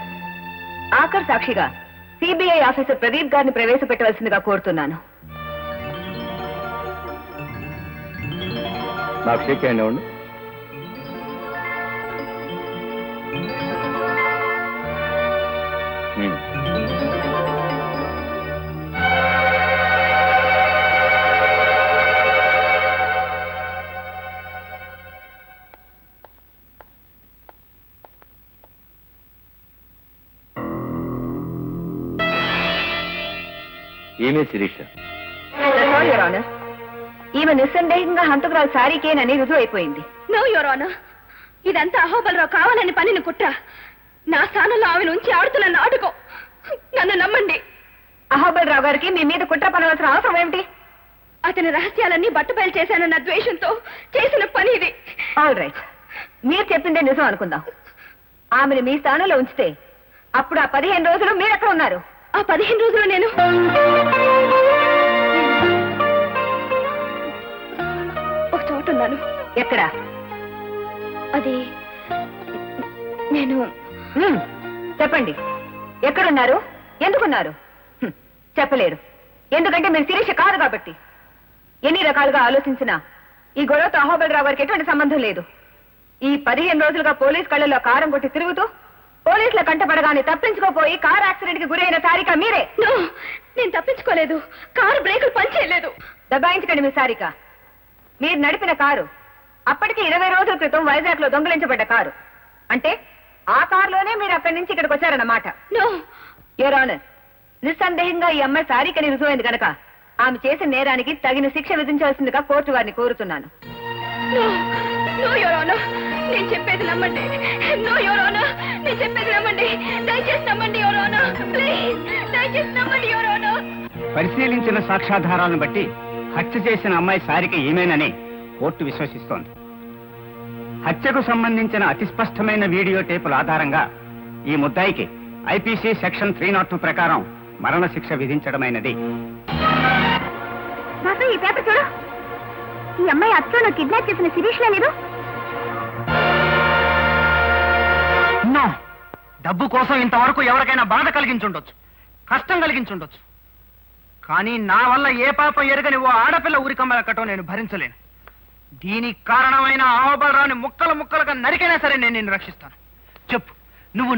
ఆఖరి సాక్షిగా సిబిఐ ఆఫీసర్ ప్రదీప్ గారిని ప్రవేశపెట్టవలసిందిగా కోరుతున్నాను.
నాకు షేక్ హ్యాండ్ ఇవ్వండి.
ఏమే శిరీష?
యువర్ ఆనర్, ఈమె నిస్సందేహంగా హంతకురాలు సారీకేనని రుజువు అయిపోయింది.
నో యువర్ ఆనర్, ఇదంతా అహోబలరావు కావాలని పనిని కుట్ర. నా స్థానంలో ఆమెను ఉంచి ఆడుతున్న నాటకం. నన్ను నమ్మండి.
అహోబలరావు గారికి మీ మీద కుట్ర పనవలసిన అవసరం ఏమిటి?
అతని రహస్యాలన్నీ బట్టబయలు చేశానన్న ద్వేషంతో చేసిన పని ఇది.
ఆల్ రైట్, మీరు చెప్పిందే నిజం అనుకుందాం. ఆమెను మీ స్థానంలో ఉంచితే అప్పుడు ఆ 15 రోజులు మీరెక్కడ ఉన్నారు?
ఆ 15 రోజులు నేను ఒక చోట ఉన్నాను.
ఎక్కడ?
అది నేను
చెప్పండి. ఎక్కడున్నారు? ఎందుకున్నారు? చెప్పలేరు. ఎందుకంటే మీరు శిరీష కాదు కాబట్టి. ఎన్ని రకాలుగా ఆలోచించినా ఈ గొడవతో అహోబలరావు గారికి ఎటువంటి సంబంధం లేదు. ఈ 15 రోజులుగా పోలీస్ కళ్ళలో కారం కొట్టి తిరుగుతూ పోలీసుల కంటపడగానే తప్పించుకోపోయి కారు యాక్సిడెంట్ కి గురైన సారిక మీరే.
నేను తప్పించుకోలేదు. కారు బ్రేకులు పనిచేయలేదు.
దబాయించకండి మీ సారిక. మీరు నడిపిన కారు అప్పటికి 20 రోజుల క్రితం వైజాగ్ లో దొంగిలించబడ్డ కారు. అంటే ఆ కారులోనే మీరు అక్కడి నుంచి ఇక్కడికి వచ్చారన్నమాట. యువర్ ఆనర్, నిస్సందేహంగా ఈ అమ్మాయి సారికని రుజువైంది కనుక ఆమె చేసిన నేరానికి తగిన శిక్ష విధించాల్సిందిగా కోర్టు వారిని కోరుతున్నాను.
నేను చెప్పేది నమ్మండి. నో యువర్ ఆనర్, నేను చెప్పేది నమ్మండి. దయచేసి నమ్మండి యువర్ ఆనర్. ప్లీజ్ దయచేసి నమ్మండి యువర్ ఆనర్.
పరిశీలించిన సాక్ష్యాధారాలను బట్టి హత్య చేసిన అమ్మాయి సారిక ఏమేనని కోర్టు విశ్వసిస్తోంది. హత్యకు సంబంధించిన అతి స్పష్టమైన వీడియో టేపుల ఆధారంగా ఈ ముద్దాయికి ఐపీసీ సెక్షన్ 302 ప్రకారం మరణశిక్ష విధించడమైనది.
ఈ పేపర్ చూడు. ఈ అమ్మాయి అచ్చను కిడ్నాప్ చేసిన శిరీష్ లేదు.
డబ్బు కోసం ఇంతవరకు ఎవరికైనా బాధ కలిగించుండొచ్చు, కష్టం కలిగించుండొచ్చు. కానీ నా వల్ల ఏ పాపం ఎరగని ఓ ఆడపిల్ల ఊరికమ్మలక్కటం నేను భరించలేను. దీనికి కారణమైన అహోబలరావుని ముక్కలు ముక్కలుగా నరికైనా సరే నేను నిన్ను రక్షిస్తాను. చెప్పు,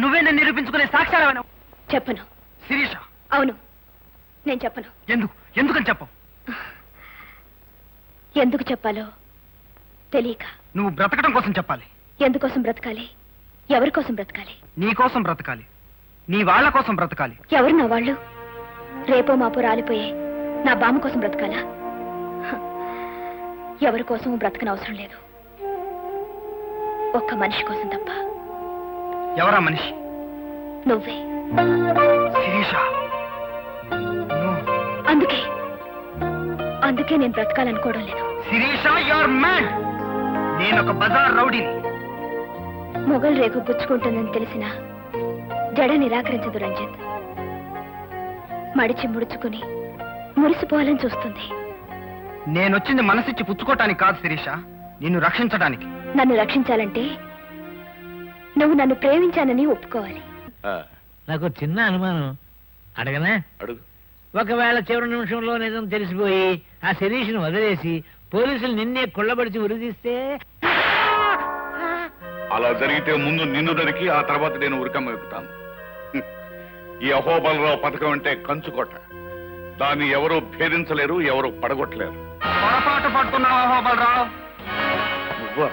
నువ్వే నన్ను నిరూపించుకునే సాక్ష్యాలు.
చెప్పను.
శిరీష?
అవును, నేను చెప్పను.
ఎందుకని చెప్పవు?
ఎందుకు చెప్పాలో తెలియక.
నువ్వు బ్రతకడం కోసం చెప్పాలి.
ఎందుకోసం బ్రతకాలి? ఎవరి కోసం బ్రతకాలి?
నీ కోసం బ్రతకాలి. నీ వాళ్ళ కోసం బ్రతకాలి.
ఎవరు నా వాళ్ళు? రేపో మాపో రాలిపోయే నా బామ్మ కోసం బ్రతకాలా? ఎవరి కోసం బ్రతకనవసరం లేదు. ఒక్క మనిషి కోసం తప్ప.
ఎవరా మనిషి?
నువ్వే.
శిరీష,
అందుకే నేను బ్రతకాలనుకోవడం లేదు.
Sirisha, your mad. నేను ఒక బజార్ రౌడీని.
మొగల్ రేకు గుచ్చుకుంటుందని తెలిసినా జడ నిరాకరించదు రంజిత్. మడిచి ముడుచుకుని మురిసిపోవాలని చూస్తుంది.
నేనొచ్చింది మనసిచ్చి పుచ్చుకోవటానికి కాదు శిరీష, నిన్ను రక్షించడానికి.
నన్ను రక్షించాలంటే నువ్వు నన్ను ప్రేమించానని ఒప్పుకోవాలి.
నాకు చిన్న అనుమానం, అడగనా?
అడుగు.
ఒకవేళ చివరి నిమిషంలో నిజం తెలిసిపోయి ఆ శిరీష్ను వదిలేసి పోలీసులు నిన్నే కుళ్ళబడిచి ఉరిదీస్తే?
అలా జరిగితే ముందు నిన్ను దొరికి ఆ తర్వాత నేను ఉరికమ్మ ఎక్కుతాను. ఈ అహోబలరావు పథకం అంటే కంచుకోట. దాన్ని ఎవరూ భేదించలేరు, ఎవరు పడగొట్టలేరు.
పొరపాటు పడుతున్నావు అహోబలరావు.
నువ్వా?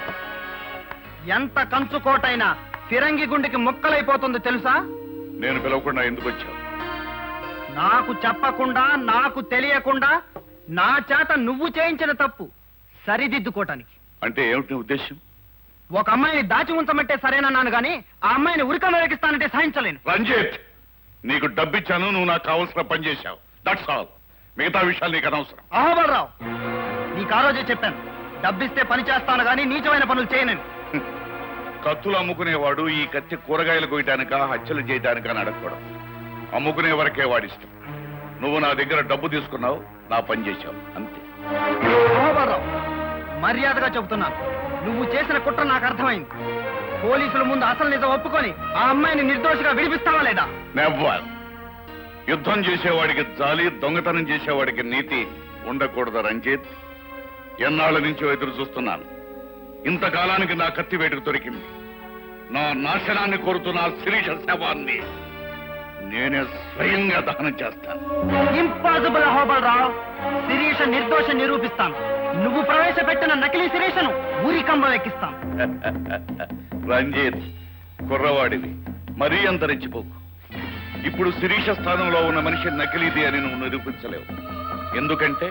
ఎంత కంచుకోటైనా ఫిరంగి గుండెకి ముక్కలైపోతుంది తెలుసా?
నేను పిలవకుండా ఎందుకు వచ్చావు?
నాకు చెప్పకుండా, నాకు తెలియకుండా నా చేత నువ్వు చేయించిన తప్పు సరిదిద్దుకోటానికి.
అంటే ఏమిటి నీ ఉద్దేశం?
ఒక అమ్మాయిని దాచి ఉంచమంటే సరేనన్నాను గాని ఆ అమ్మాయిని ఉరికమ్మ వేగిస్తానంటే సహించలేను.
రంజిత్, నీకు డబ్బిచ్చాను, నువ్వు నాకు కావలసిన పని చేశావు. That's all. మిగతా విషయాలు నీకు అనవసరం.
అహోబలరావు, నీకు ఆ రోజే చెప్పాను, డబ్బిస్తే పని చేస్తాను గాని నీచమైన పనులు చేయనని.
కత్తులు అమ్ముకునేవాడు ఈ కత్తి కూరగాయలు కొయ్యడానిక, హత్యలు చేయడానిక అని అడగకూడదు. అమ్ముకునే వరకే వాడిష్టం. నువ్వు నా దగ్గర డబ్బు తీసుకున్నావు, నా పని చేశావు, అంతే.
అహోబలరావు, మర్యాదగా చెబుతున్నాను, నువ్వు చేసిన కుట్ర నాకు అర్థమైంది. పోలీసుల ముందు అసలు నిజం ఒప్పుకొని ఆ అమ్మాయిని నిర్దోషిగా విడిపిస్తావా లేదా?
నెవ్వర్. యుద్ధం చేసేవాడికి జాలి, దొంగతనం చేసేవాడికి నీతి ఉండకూడదు రంజిత్. ఎన్నాళ్ళ నుంచో ఎదురు చూస్తున్నాను. ఇంతకాలానికి నా కత్తి వేటుకు దొరికింది. నా నాశనాన్ని కోరుతున్న శిరీష శవాన్ని నేనే స్వయంగా దహనం చేస్తాను.
ఇంపాసిబుల్ అహోబలరావు. శిరీష నిర్దోష నిరూపిస్తాను. నువ్వు ప్రవేశపెట్టిన నకిలీ శిరీషను ఊరికంబం ఎక్కిస్తాను.
రంజిత్, కుర్రవాడివి, మరీ అంతరించిపోకు. ఇప్పుడు శిరీష స్థానంలో ఉన్న మనిషి నకిలీది అని నువ్వు నిరూపించలేవు. ఎందుకంటే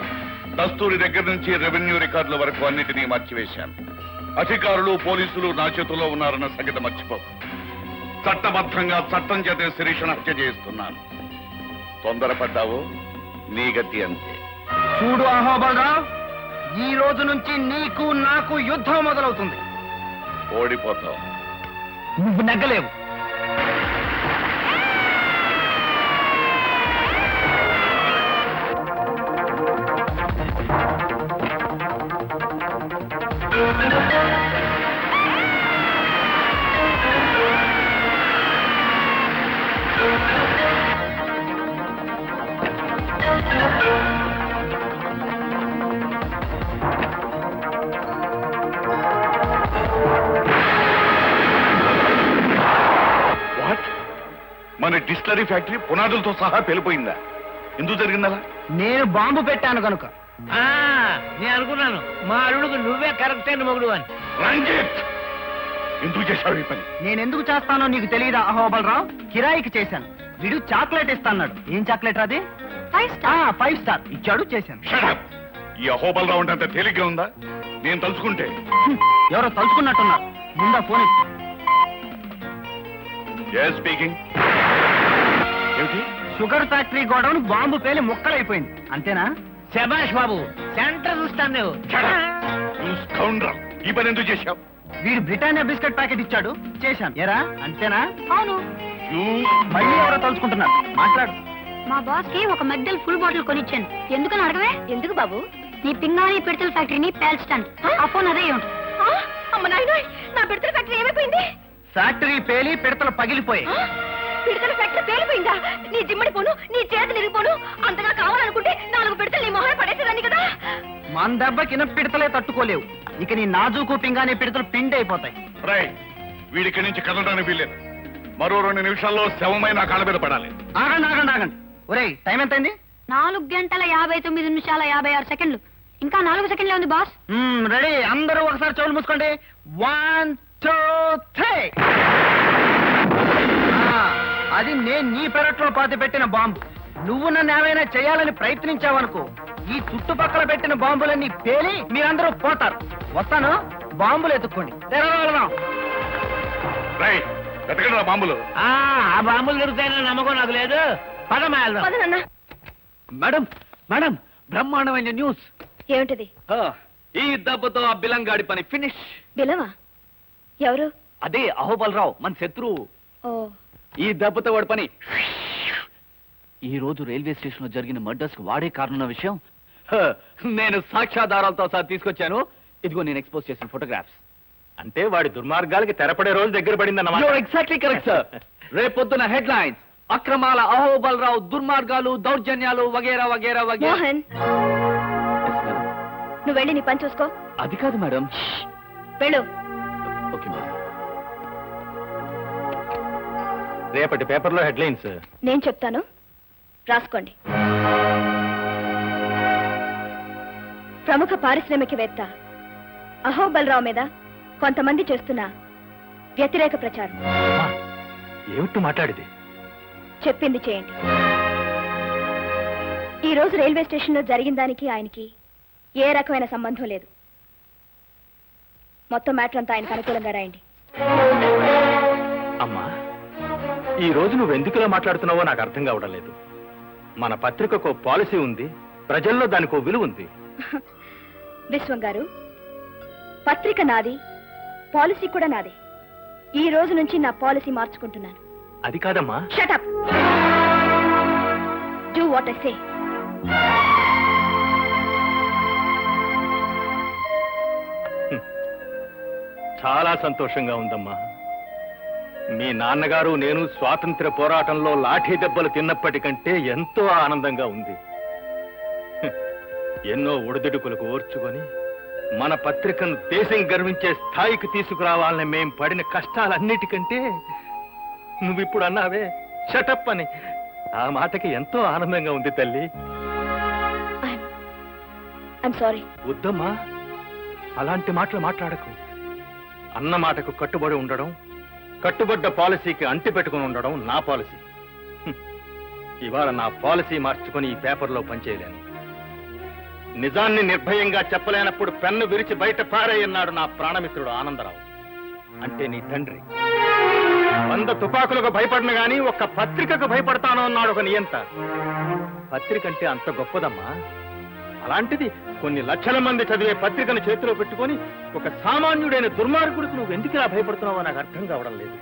దస్తూరి దగ్గర నుంచి రెవెన్యూ రికార్డుల వరకు అన్నిటినీ మార్చివేశాను. అధికారులు, పోలీసులు నా చేతుల్లో ఉన్నారన్న సంగతి మర్చిపోకు. చట్టబద్ధంగా చట్టం చేతే శిరీషను హత్య చేస్తున్నాను. తొందరపడ్డావు, నీ గతి అంతే.
చూడు అహోబలరావు, ఈ రోజు నుంచి నీకు నాకు యుద్ధం మొదలవుతుంది.
ఓడిపోతావు.
నువ్వు నెగ్గలేవు.
మన డిస్టిలరీ ఫ్యాక్టరీ పునాదులతో సహా పేలిపోయిందా? ఎందుకు జరిగిందలా?
నేను బాంబు పెట్టాను కనుక.
నేను అనుకున్నాను మా అల్లుడుకు నువ్వే కరెక్ట్ అయిన మొగుడు అని.
రంజిత్, ఎందుకు చేశావు ఈ పని?
నేనెందుకు చేస్తానో నీకు తెలియదా అహోబలరావు? కిరాయికి చేశాను. వీడు చాక్లెట్ ఇస్తాన్నాడు. ఏం చాక్లెట్ అది? 5 స్టార్ ఇచ్చాడు, చేశాను.
ఈ అహోబలరావు అంటే అంత తేలిగ్గా ఉందా? నేను తలుచుకుంటే.
ఎవరో తలుచుకున్నట్టున్నారు. ముందా ఫోన్ ఇచ్చి.
స్పీకింగ్.
ఏమిటి? షుగర్ ఫ్యాక్టరీ గోడౌన్ బాంబు పేలి ముక్కలైపోయింది, అంతేనా?
శభాష్ బాబు, సెంటర్ చూస్తాను నువ్వు.
ఈ పని ఎందుకు చేశావు?
వీడు బ్రిటానియా బిస్కెట్ ప్యాకెట్ ఇచ్చాడు, చేశాను. ఎరా, అంతేనా?
అవును.
మళ్ళీ ఎవరో తలుచుకుంటున్నారు, మాట్లాడు.
మా బాస్ కి ఒక మగ్డల్ ఫుల్ బాటిల్ కొనిచ్చాను. ఎందుకని అడగవే? ఎందుకు బాబు? నీ పింగాణి పిడతల ఫ్యాక్టరీని పేల్చడానికి. ఆ ఫోన్ అదే ఉంటుంది. అమ్మ నాయన, నా పిడతల ఫ్యాక్టరీ ఏమైపోయింది?
ఫ్యాక్టరీ పేలి పిడతలు పగిలిపోయి.
పిడతల ఫ్యాక్టరీ పేలిపోయిందా? నీ జిమ్మడి పోను, నీ చేతులు ఇరిగిపోను. అంతగా కావాలనుకుంటే 4 పిడతలు నీ మొహం పడేసేదాన్ని కదా.
మన దెబ్బకి పిడతలే తట్టుకోలేవు. ఇక నీ నాజూకు పింగాణి పిడతలు పిండి అయిపోతాయి.
వీడికి నుంచి కదలడానికి వీల్లేదు. మరో 2 నిమిషాల్లో శవమై నా కాళ్ళ మీద పడాలి.
ఆగండి. ఒరేయ్, టైం ఎంతైంది?
4 గంటల 59 నిమిషాల 56 సెకండ్లు. ఇంకా 4 సెకండ్లే ఉంది బాస్.
రెడీ, అందరూ ఒకసారి చెవులు మూసుకోండి. 1 2 3. అది నేను నీ పెరట్లో పాతి పెట్టిన బాంబు. నువ్వు నన్ను ఏమైనా చేయాలని ప్రయత్నించావనుకో, ఈ చుట్టుపక్కల పెట్టిన బాంబులన్నీ పేలి మీరందరూ పోతారు. వస్తాను, బాంబులు ఎత్తుక్కోండి.
బాంబులు.
ఆ బాంబులు దొరుకుతాయని నమ్మకం నాకు లేదు.
పదనన్నా.
మేడం, బ్రహ్మాండమైన న్యూస్.
ఏమిటిది?
ఈ దెబ్బతో ఆ బిలంగాడి పని ఫినిష్.
బిలవా? ఎవరు?
అదే అహోబలరావు, మన శత్రువు.
ఓ,
ఈ దెబ్బతో వాడి పని. ఈ రోజు రైల్వే స్టేషన్ లో జరిగిన మర్డర్స్ కు వాడే కారణం విషయం నేను సాక్ష్యాధారాలతో సహా తీసుకొచ్చాను. ఇదిగో నేను ఎక్స్పోజ్ చేసిన ఫోటోగ్రాఫ్స్.
అంటే వాడి దుర్మార్గాలకి తెరపడే రోజు దగ్గర పడిందన్నమాట.
Exactly correct sir. రేపొద్దున హెడ్లైన్స్ అక్రమాల అహోబలరావు దుర్మార్గాలు దౌర్జన్యాలు వగేరా వగేరా వగేరా.
మోహన్, నువ్వు వెళ్ళి నీ పని చూసుకో.
అది కాదు మేడం.
వెళ్ళు.
Okay madam.
రేపటి పేపర్లో హెడ్లైన్స్
నేను చెప్తాను, రాసుకోండి. ప్రముఖ పారిశ్రామికవేత్త అహోబలరావు మీద కొంతమంది చేస్తున్న వ్యతిరేక ప్రచారం.
ఏమిటి మాట్లాడిది?
చెప్పింది చేయండి. ఈ రోజు రైల్వే స్టేషన్లో జరిగిన దానికి ఆయనకి ఏ రకమైన సంబంధం లేదు. మొత్తం మ్యాటర్ అంతా ఆయనకు అనుకూలంగా రాయండి.
అమ్మా, ఈ రోజు నువ్వు ఎందుకులా మాట్లాడుతున్నావో నాకు అర్థం కావడం లేదు. మన పత్రికకు పాలసీ ఉంది, ప్రజల్లో దానికి విలువ ఉంది.
విశ్వం గారు, పత్రిక నాది, పాలసీ కూడా నాదే. ఈ రోజు నుంచి నా పాలసీ మార్చుకుంటున్నాను.
అది కాదమ్మా.
Shut up. Do what I say.
చాలా సంతోషంగా ఉందమ్మా. మీ నాన్నగారు నేను స్వాతంత్ర్య పోరాటంలో లాఠీ దెబ్బలు తిన్నప్పటికంటే ఎంతో ఆనందంగా ఉంది. ఎన్నో ఒడిదుడుకులకు ఓర్చుకొని మన పత్రికను దేశం గర్వించే స్థాయికి తీసుకురావాలని మేం పడిన కష్టాలన్నిటికంటే నువ్విప్పుడు అన్నావే షటప్ అని, ఆ మాటకి ఎంతో ఆనందంగా ఉంది తల్లి.
సారీ.
వద్దమ్మా, అలాంటి మాటలు మాట్లాడకు. అన్న మాటకు కట్టుబడి ఉండడం, కట్టుబడ్డ పాలసీకి అంటి పెట్టుకుని ఉండడం నా పాలసీ. ఇవాళ నా పాలసీ మార్చుకుని ఈ పేపర్లో పనిచేయలేను. నిజాన్ని నిర్భయంగా చెప్పలేనప్పుడు పెన్ను విరిచి బయట పారేయన్నాడు నా ప్రాణమిత్రుడు ఆనందరావు, అంటే నీ తండ్రి. 100 తుపాకులకు భయపడిన గాని ఒక్క పత్రికకు భయపడతాను అన్నాడు ఒక నియంత. పత్రిక అంటే అంత గొప్పదమ్మా. అలాంటిది కొన్ని లక్షల మంది చదివే పత్రికను చేతిలో పెట్టుకొని ఒక సామాన్యుడైన దుర్మార్గుడికి నువ్వు ఎందుకు ఇలా భయపడుతున్నావో నాకు అర్థం కావడం లేదు.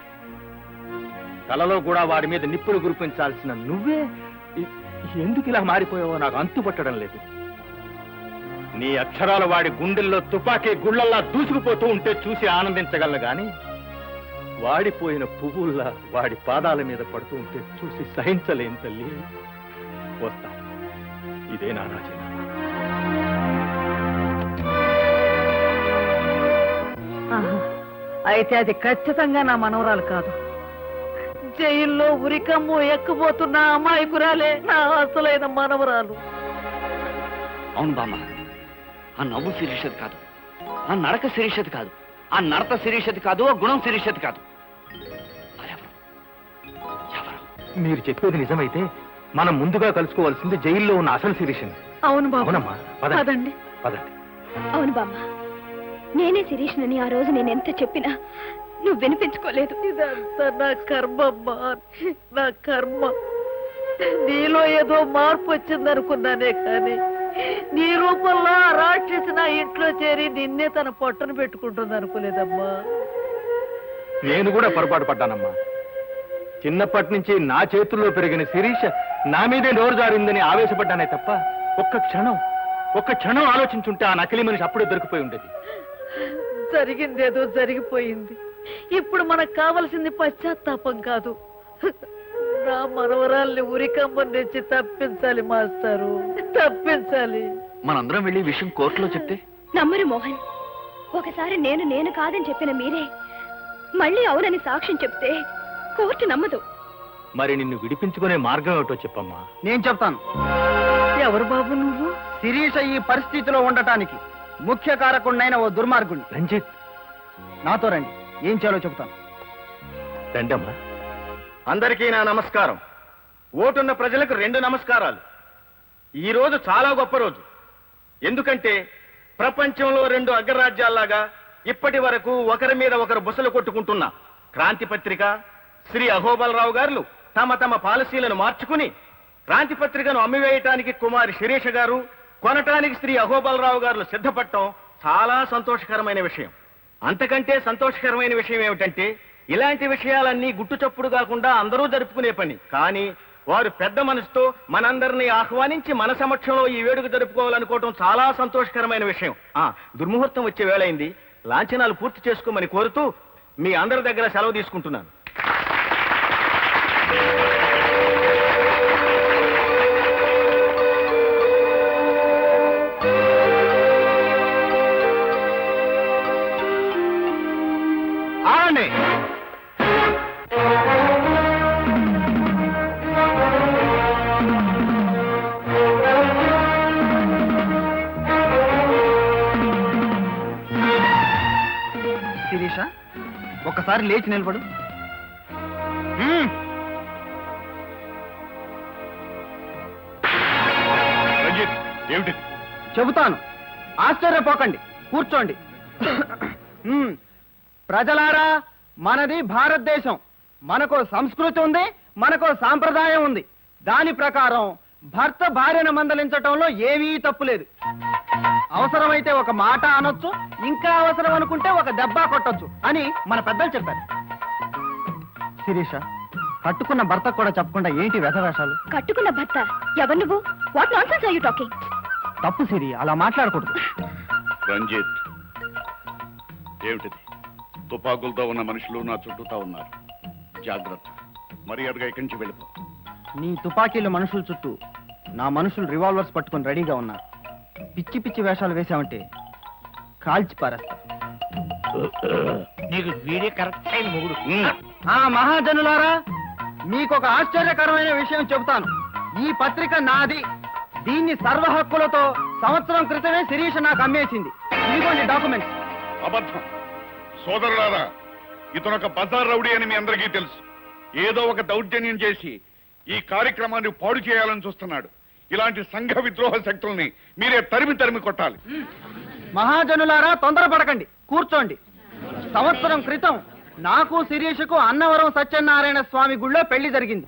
కలలో కూడా వాడి మీద నిప్పులు గురిపించాల్సిన నువ్వే ఎందుకు ఇలా మారిపోయావో నాకు అంతుపట్టడం లేదు. నీ అక్షరాలు వాడి గుండెల్లో తుపాకీ గుళ్ళల్లా దూసుకుపోతూ ఉంటే చూసి ఆనందించగలను గాని వాడిపోయిన పువ్వుల్లా వాడి పాదాల మీద పడుతూ ఉంటే చూసి సహించలేను తల్లి. వస్తా. ఇదే నా రాజీనామా.
అయితే అది ఖచ్చితంగా నా మనవరాలు కాదు. జైల్లో ఉరికమ్ము ఎక్కబోతున్న అమాయకురాలే నా అసలైన మనవరాలు.
అవును బామ్మ, ఆ నవ్వు శిరీషది కాదు, ఆ నడక శిరీషది కాదు, ఆ నడత శిరీషది కాదు, ఆ గుణం శిరీషది కాదు.
మీరు చెప్పేది నిజమైతే మనం ముందుగా కలుసుకోవాల్సింది జైల్లో ఉన్న అసలు శిరీషని.
అవును బాబు.
అవునమ్మా,
పదండి.
పదండి.
అవును బామ్మ, నేనే శిరీష్నని ఆ రోజు నేను ఎంత చెప్పినా నువ్వు వినిపించుకోలేదు.
ఇదంతా నా కర్మమ్మా, నా కర్మ. నీలో ఏదో మార్పు వచ్చిందనుకున్నానే కానీ నీ రూపంలో ఆ రాక్షసి నా ఇంట్లో చేరి నిన్నే తన పొట్టను పెట్టుకుంటుంది అనుకోలేదమ్మా.
నేను కూడా పొరపాటు పడ్డానమ్మా. చిన్నప్పటి నుంచి నా చేతుల్లో పెరిగిన శిరీష నా మీదే నోరు జారిందని ఆవేశపడ్డానే తప్ప ఒక్క క్షణం ఆలోచించుంటే ఆ నకిలీ మనిషి అప్పుడే దొరికిపోయి ఉండేది.
జరిగిందేదో జరిగిపోయింది. ఇప్పుడు మనకు కావలసింది పశ్చాత్తాపం కాదు, నా మనవరాల్ని ఉరికంబం తెచ్చి తప్పించాలి మాస్టారు, తప్పించాలి.
మనందరం వెళ్ళి విషయం కోర్టులో చెప్తే
నమ్మరు మోహన్. ఒకసారి నేను కాదని చెప్పిన మీరే మళ్ళీ అవునని సాక్ష్యం చెప్తే కోర్టు నమ్మదు.
మరి నిన్ను విడిపించుకునే మార్గం ఏమిటో చెప్పమ్మా.
నేను చెప్తాను.
ఎవరు బాబు నువ్వు?
శిరీష ఈ పరిస్థితిలో ఉండటానికి ముఖ్య కారకుడినైన ఓ దుర్మార్గుణ్ణి.
రంజిత్,
నాతో రండి, ఏం చేయాలో చెప్తాను.
రండమ్మా.
అందరికీ నా నమస్కారం. ఓటున్న ప్రజలకు 2 నమస్కారాలు. ఈ రోజు చాలా గొప్ప రోజు. ఎందుకంటే ప్రపంచంలో 2 అగ్రరాజ్యాల్లాగా ఇప్పటి వరకు ఒకరి మీద ఒకరు బుసలు కొట్టుకుంటున్న క్రాంతి పత్రిక, శ్రీ అహోబలరావు గారు తమ పాలసీలను మార్చుకుని క్రాంతి పత్రికను అమ్మివేయటానికి కుమారి శిరీష గారు, కొనటానికి శ్రీ అహోబలరావు గారు సిద్ధపడటం చాలా సంతోషకరమైన విషయం. అంతకంటే సంతోషకరమైన విషయం ఏమిటంటే ఇలాంటి విషయాలన్నీ గుట్టుచప్పుడు కాకుండా అందరూ జరుపుకునే పని. కానీ వారు పెద్ద మనసుతో మనందరినీ ఆహ్వానించి మన సమక్షంలో ఈ వేడుక జరుపుకోవాలనుకోవటం చాలా సంతోషకరమైన విషయం. దుర్ముహూర్తం వచ్చే వేళైంది, లాంఛనాలు పూర్తి చేసుకోమని కోరుతూ మీ అందరి దగ్గర సెలవు తీసుకుంటున్నాను.
ఆగండి. శిరీష, ఒక్కసారి లేచి నిలబడు.
రంజిత్, ఏమిటి?
చెబుతాను, ఆశ్చర్యపోకండి, కూర్చోండి. ప్రజలారా, మనది భారతదేశం. మనకో సంస్కృతి ఉంది, మనకో సాంప్రదాయం ఉంది. దాని ప్రకారం భర్త భార్యను మందలించటంలో ఏమీ తప్పులేదు. అవసరమైతే ఒక మాట అనొచ్చు, ఇంకా అవసరం అనుకుంటే ఒక దెబ్బ కొట్టొచ్చు అని మన పెద్దలు చెప్పారు. శిరీష, కట్టుకున్న భర్తకు కూడా చెప్పకుండా ఏంటి వ్యధవేషాలు?
కట్టుకున్న భర్త ఎవరు నువ్వు? What nonsense are you talking?
తప్పు సిరి, అలా మాట్లాడకూడదు.
రంజిత్, ఏమిటిది? తుపాకులతో ఉన్న మనుషులు నా చుట్టూతా ఉన్నారు. జాగ్రత్త, మర్యాదగా ఇక్కడి నుంచి వెళ్ళిపో.
నీ తుపాకీలు మనుషుల చుట్టూ, నా మనుషులు రివాల్వర్స్ పట్టుకుని రెడీగా ఉన్నారు. పిచ్చి పిచ్చి వేషాలు వేశామంటే కాల్చి పారేస్తా.
నీకు వీడే కరెక్ట్ అయిన మొగుడు.
మహాజనులారా, మీకొక ఆశ్చర్యకరమైన విషయం చెబుతాను. ఈ పత్రిక నాది. దీన్ని సర్వ హక్కులతో సంవత్సరం క్రితమే శిరీష నాకు అమ్మేసింది. ఇదిగోండి డాక్యుమెంట్స్.
అబద్ధం. సోదరులారా, ఇతనొక బజార్ రౌడీ అని మీ అందరికీ తెలుసు. ఏదో ఒక దౌర్జన్యం చేసి ఈ కార్యక్రమాన్ని పాడు చేయాలని చూస్తున్నాడు. ఇలాంటి సంఘ విద్రోహ శక్తుల్ని మీరే తరిమి తరిమి కొట్టాలి.
మహాజనులారా, తొందరపడకండి, కూర్చోండి. సంవత్సరం క్రితం నాకు శిరీషకు అన్నవరం సత్యనారాయణ స్వామి గుళ్ళో పెళ్లి జరిగింది.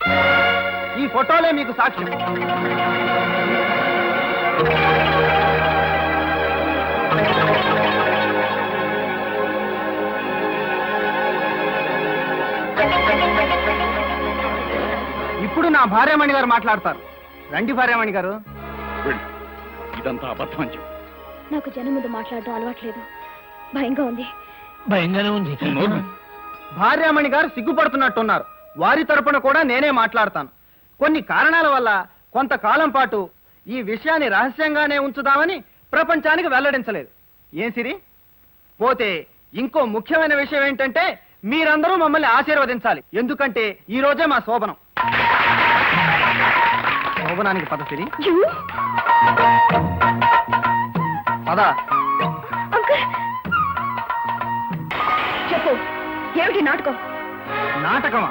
ఈ ఫోటోలే మీకు సాక్ష్యం. ఇప్పుడు నా భార్యామణి గారు మాట్లాడతారు. రండి భార్యామణి గారు.
ఇదంతా అబద్ధం అని చెప్పు.
నాకు జనం ముందు మాట్లాడడం అలవాట్లేదు, భయంగా ఉంది.
భయంగానే ఉంది.
భార్యామణి గారు సిగ్గుపడుతున్నట్టున్నారు. వారి తరపున కూడా నేనే మాట్లాడతాను. కొన్ని కారణాల వల్ల కొంతకాలం పాటు ఈ విషయాన్ని రహస్యంగానే ఉంచుదామని ప్రపంచానికి వెల్లడించలేదు. ఏం సిరి? పోతే ఇంకో ముఖ్యమైన విషయం ఏంటంటే, మీరందరూ మమ్మల్ని ఆశీర్వదించాలి. ఎందుకంటే ఈ రోజే మా శోభనం. శోభనానికి పద సిరి, పద.
చెప్పు, ఏమిటి నాటకం?
నాటకమా?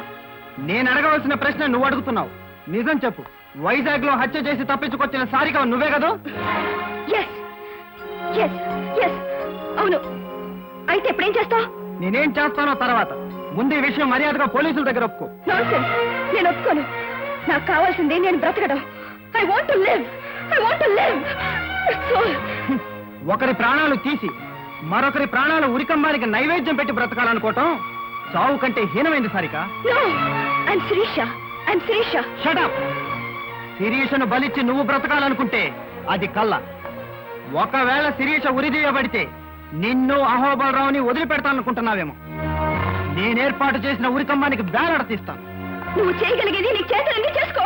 నేను అడగవలసిన ప్రశ్న నువ్వు అడుగుతున్నావు. నిజం చెప్పు, వైజాగ్ లో హత్య చేసి తప్పించుకొచ్చిన సారిక నువ్వే కదూ?
అవును. అయితే ఎప్పుడేం చేస్తావు?
నేనేం చేస్తానో తర్వాత. ముందు ఈ విషయం మర్యాదగా పోలీసుల దగ్గర ఒప్పుకో.
నాన్సెన్స్. నేను ఒప్పుకోను. నాకు కావాల్సింది నేను బ్రతకడం. I want to live. I want to live.
ఒకరి ప్రాణాలు తీసి మరొకరి ప్రాణాలు ఉరికంబానికి నైవేద్యం పెట్టి బ్రతకాలనుకోవటం చావు కంటే హీనమైంది Sarika.
No, I'm Sirisha. I'm Sirisha.
Shut up. శిరీషను బలిచ్చి నువ్వు బ్రతకాలనుకుంటే అది కళ్ళ. ఒకవేళ శిరీష ఉరిదీయబడితే నిన్ను అహోబలరావుని వదిలిపెడతాననుకుంటున్నావేమో. నేనేర్పాటు చేసిన ఉరికంబానికి బ్యానర్ తీస్తాను.
నువ్వు చేయగలిగేది నీ చేతులన్నీ చేసుకో.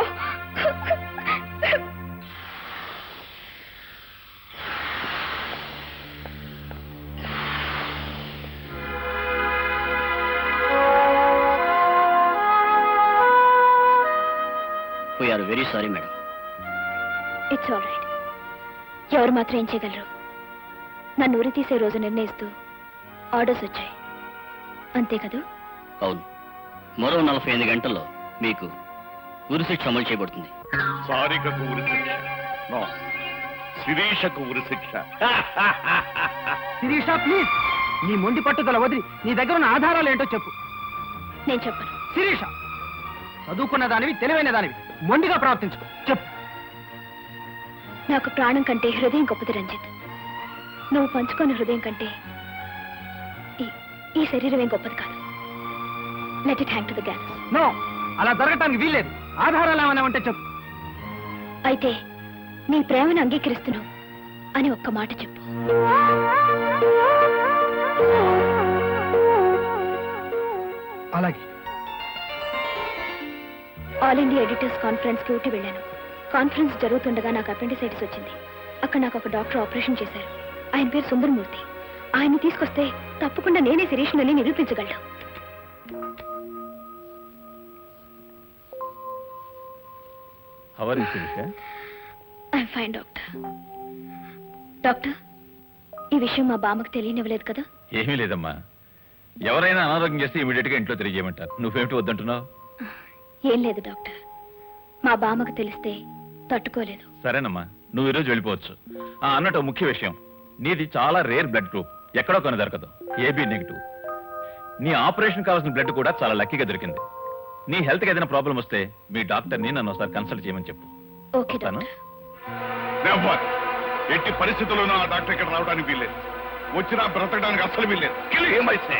We are very sorry madam.
It's all right. ఎవరు మాత్రం ఏం చేయగలరు? నన్ను ఉరి తీసే రోజు నిర్ణయిస్తూ ఆర్డర్స్ వచ్చాయి, అంతే కదూ?
అవును. మరో 45 గంటల్లో మీకు ఉరిశిక్ష అమలు చేయబడుతుంది.
సారికకు ఉరిశిక్ష? నో, శిరీషకు ఉరిశిక్ష.
శిరీష, ప్లీజ్, నీ మొండి పట్టుదల వదిలి నీ దగ్గర ఉన్న ఆధారాలు ఏంటో చెప్పు.
నేను చెప్పను.
శిరీష, చదువుకున్న దానివి, తెలివైన దానివి, మొండిగా ప్రవర్తించుకో. చెప్పు.
నాకు ప్రాణం కంటే హృదయం గొప్పది రంజిత్. నువ్వు పంచుకున్న హృదయం కంటే ఈ శరీరం ఏం గొప్పది కాదు. Let it hang to the gas.
No, అలా జరగటానికి వీల్లేదు.
ఆధారాలు ఏమైనా ఉంటే చెప్పు.
అయితే నీ ప్రేమను అంగీకరిస్తున్నావు అని ఒక్క మాట చెప్పు.
అలాగే.
ఆల్ ఇండియా ఎడిటర్స్ కాన్ఫరెన్స్ కి ఊటీ వెళ్ళాను. కాన్ఫరెన్స్ జరుగుతుండగా నాకు అపెండిసైటిస్ వచ్చింది. అక్కడ నాకు ఒక డాక్టర్ ఆపరేషన్ చేశారు. ఆయన పేరు సుందరమూర్తి. ఆయన్ని తీసుకొస్తే తప్పకుండా నేనే శిరీష్ని నిరూపించగలను. I'm fine doctor. డాక్టర్, ఈ విషయం మా బామ్మకు తెలియనివ్వలేదు కదా?
ఏమీ లేదమ్మా, ఎవరైనా అనారోగ్యం చేస్తే ఇమీడియట్ గా ఇంట్లో తెలియజేయమంటారు. నువ్వేమిటి వద్దంటున్నావు?
ఏం లేదు డాక్టర్, మా బామ్మకు తెలిస్తే తట్టుకోలేదు.
సరేనమ్మా, నువ్వు ఈరోజు వెళ్ళిపోవచ్చు. అన్నట్టు ముఖ్య విషయం, నీది చాలా రేర్ బ్లడ్ గ్రూప్, ఎక్కడో కొన్ని దొరకదు, ఏబీ నెగిటివ్. నీ ఆపరేషన్ కావాల్సిన బ్లడ్ కూడా చాలా లక్కీగా దొరికింది. నీ హెల్త్కి ఏదైనా ప్రాబ్లం వస్తే మీ డాక్టర్ని నన్ను ఒకసారి కన్సల్ట్ చేయమని చెప్పు.
Okay doctor.
ఎట్టి పరిస్థితుల్లోనూ ఆ డాక్టర్ ఇక్కడ రావడానికి వీల్లేదు. వచ్చినా బ్రతకడానికి అస్సలు వీల్లేదు. ఏమైతే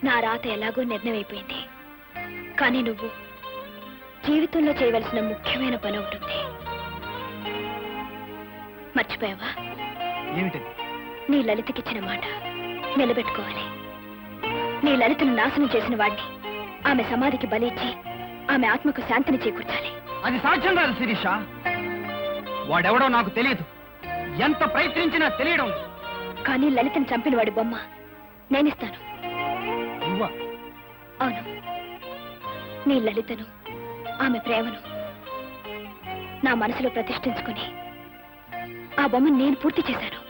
నా రాత ఎలాగో నిర్ణయం అయిపోయింది. కానీ నువ్వు జీవితంలో చేయవలసిన ముఖ్యమైన పని ఉంటుంది. మర్చిపోయావా?
ఏమిటది?
నీ లలితకిచ్చిన మాట నిలబెట్టుకోవాలి. నీ లలితను నాశనం చేసిన వాడిని ఆమె సమాధికి బలిచ్చి ఆమె ఆత్మకు శాంతిని చేకూర్చాలి.
అది సాధ్యం కాదు శిరీష. వాడెవడో నాకు తెలియదు, ఎంత ప్రయత్నించినా తెలియడం.
కానీ లలితను చంపిన వాడి బొమ్మ నేనిస్తాను. అవును, నీ లలితను, ఆమె ప్రేమను నా మనసులో ప్రతిష్ఠించుకుని ఆ బొమ్మను నేను పూర్తి చేశాను.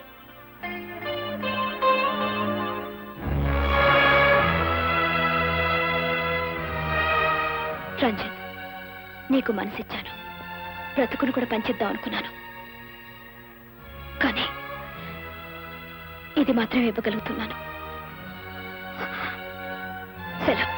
రంజన్, నీకు మనసిచ్చాను, బ్రతుకును కూడా పంచిద్దాం అనుకున్నాను. కానీ ఇది మాత్రమే ఇవ్వగలుగుతున్నాను. సెలవు.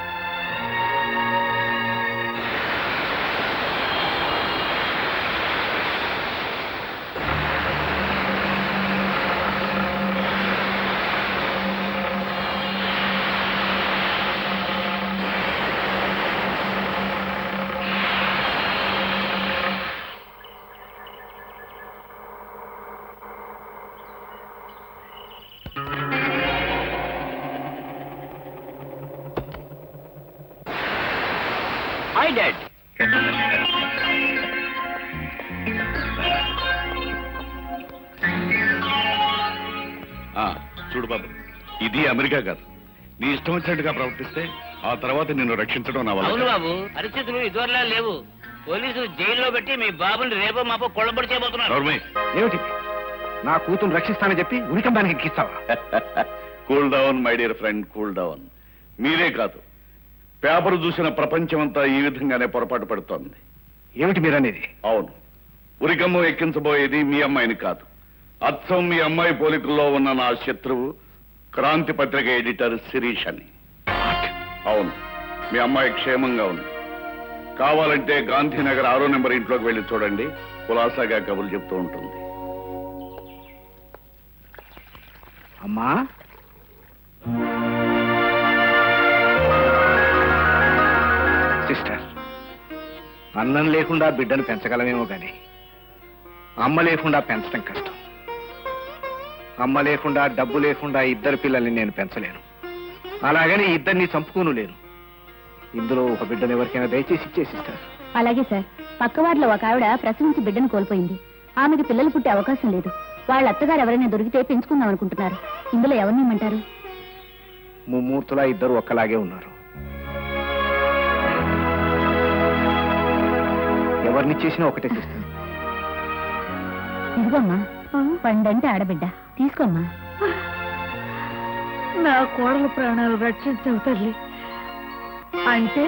Hi dad.
చూడు బాబు, ఇది అమెరికా కాదు. నీ ఇష్టం వచ్చినట్టుగా ప్రవర్తిస్తే ఆ తర్వాత నిన్ను రక్షించడం నా వల్ల.
అవును బాబు, పరిస్థితులు ఇదివరలా లేవు. పోలీసులు జైల్లో పెట్టి మీ బాబుని రేపో మాపో కొల్లబడి చేయబోతున్నారు.
ఏమిటి? నా కూతురు రక్షిస్తానని చెప్పి ఉరికంబానికి ఎక్కిస్తావా?
Cool down my dear friend, cool down. మీరే కాదు, పేపర్ చూసిన ప్రపంచం అంతా ఈ విధంగానే పొరపాటు పడుతోంది.
ఏమిటి మీరనేది?
అవును, ఉరికమ్మ ఎక్కించబోయేది మీ అమ్మాయిని కాదు, అచ్చం మీ అమ్మాయి పోలికల్లో ఉన్న నా శత్రువు క్రాంతి పత్రిక ఎడిటర్ శిరీష్ అని. అవును, మీ అమ్మాయి క్షేమంగా ఉంది. కావాలంటే గాంధీనగర్ 6వ నెంబర్ ఇంట్లోకి వెళ్ళి చూడండి, కులాసాగా కబుర్లు చెప్తూ ఉంటుంది.
అమ్మా, సిస్టర్, అన్నం లేకుండా బిడ్డను పెంచగలమేమో గాని అమ్మ లేకుండా పెంచడం కష్టం. అమ్మ లేకుండా, డబ్బు లేకుండా ఇద్దరు పిల్లల్ని నేను పెంచలేను. అలాగని ఇద్దరిని చంపుకోను లేను. ఇందులో ఒక బిడ్డను ఎవరికైనా దయచేసి ఇచ్చేసిస్తారు.
అలాగే సార్. పక్కవారిలో ఒక ఆవిడ ప్రసవించి బిడ్డను కోల్పోయింది. ఆమెకి పిల్లలు పుట్టే అవకాశం లేదు. వాళ్ళ అత్తగారు ఎవరైనా దొరికితే పెంచుకుందాం అనుకుంటున్నారు. ఇందులో ఎవరిని ఇమ్మంటారు?
ముమ్మూర్తులా ఇద్దరు ఒక్కలాగే ఉన్నారు. ఎవరిని చేసినా ఒకటే చేస్తాను.
ఇదిగోమ్మా, పండంటే ఆడబిడ్డ, తీసుకోమ్మా.
నా కోడలు ప్రాణాలు రక్షించవు తల్లి. అంటే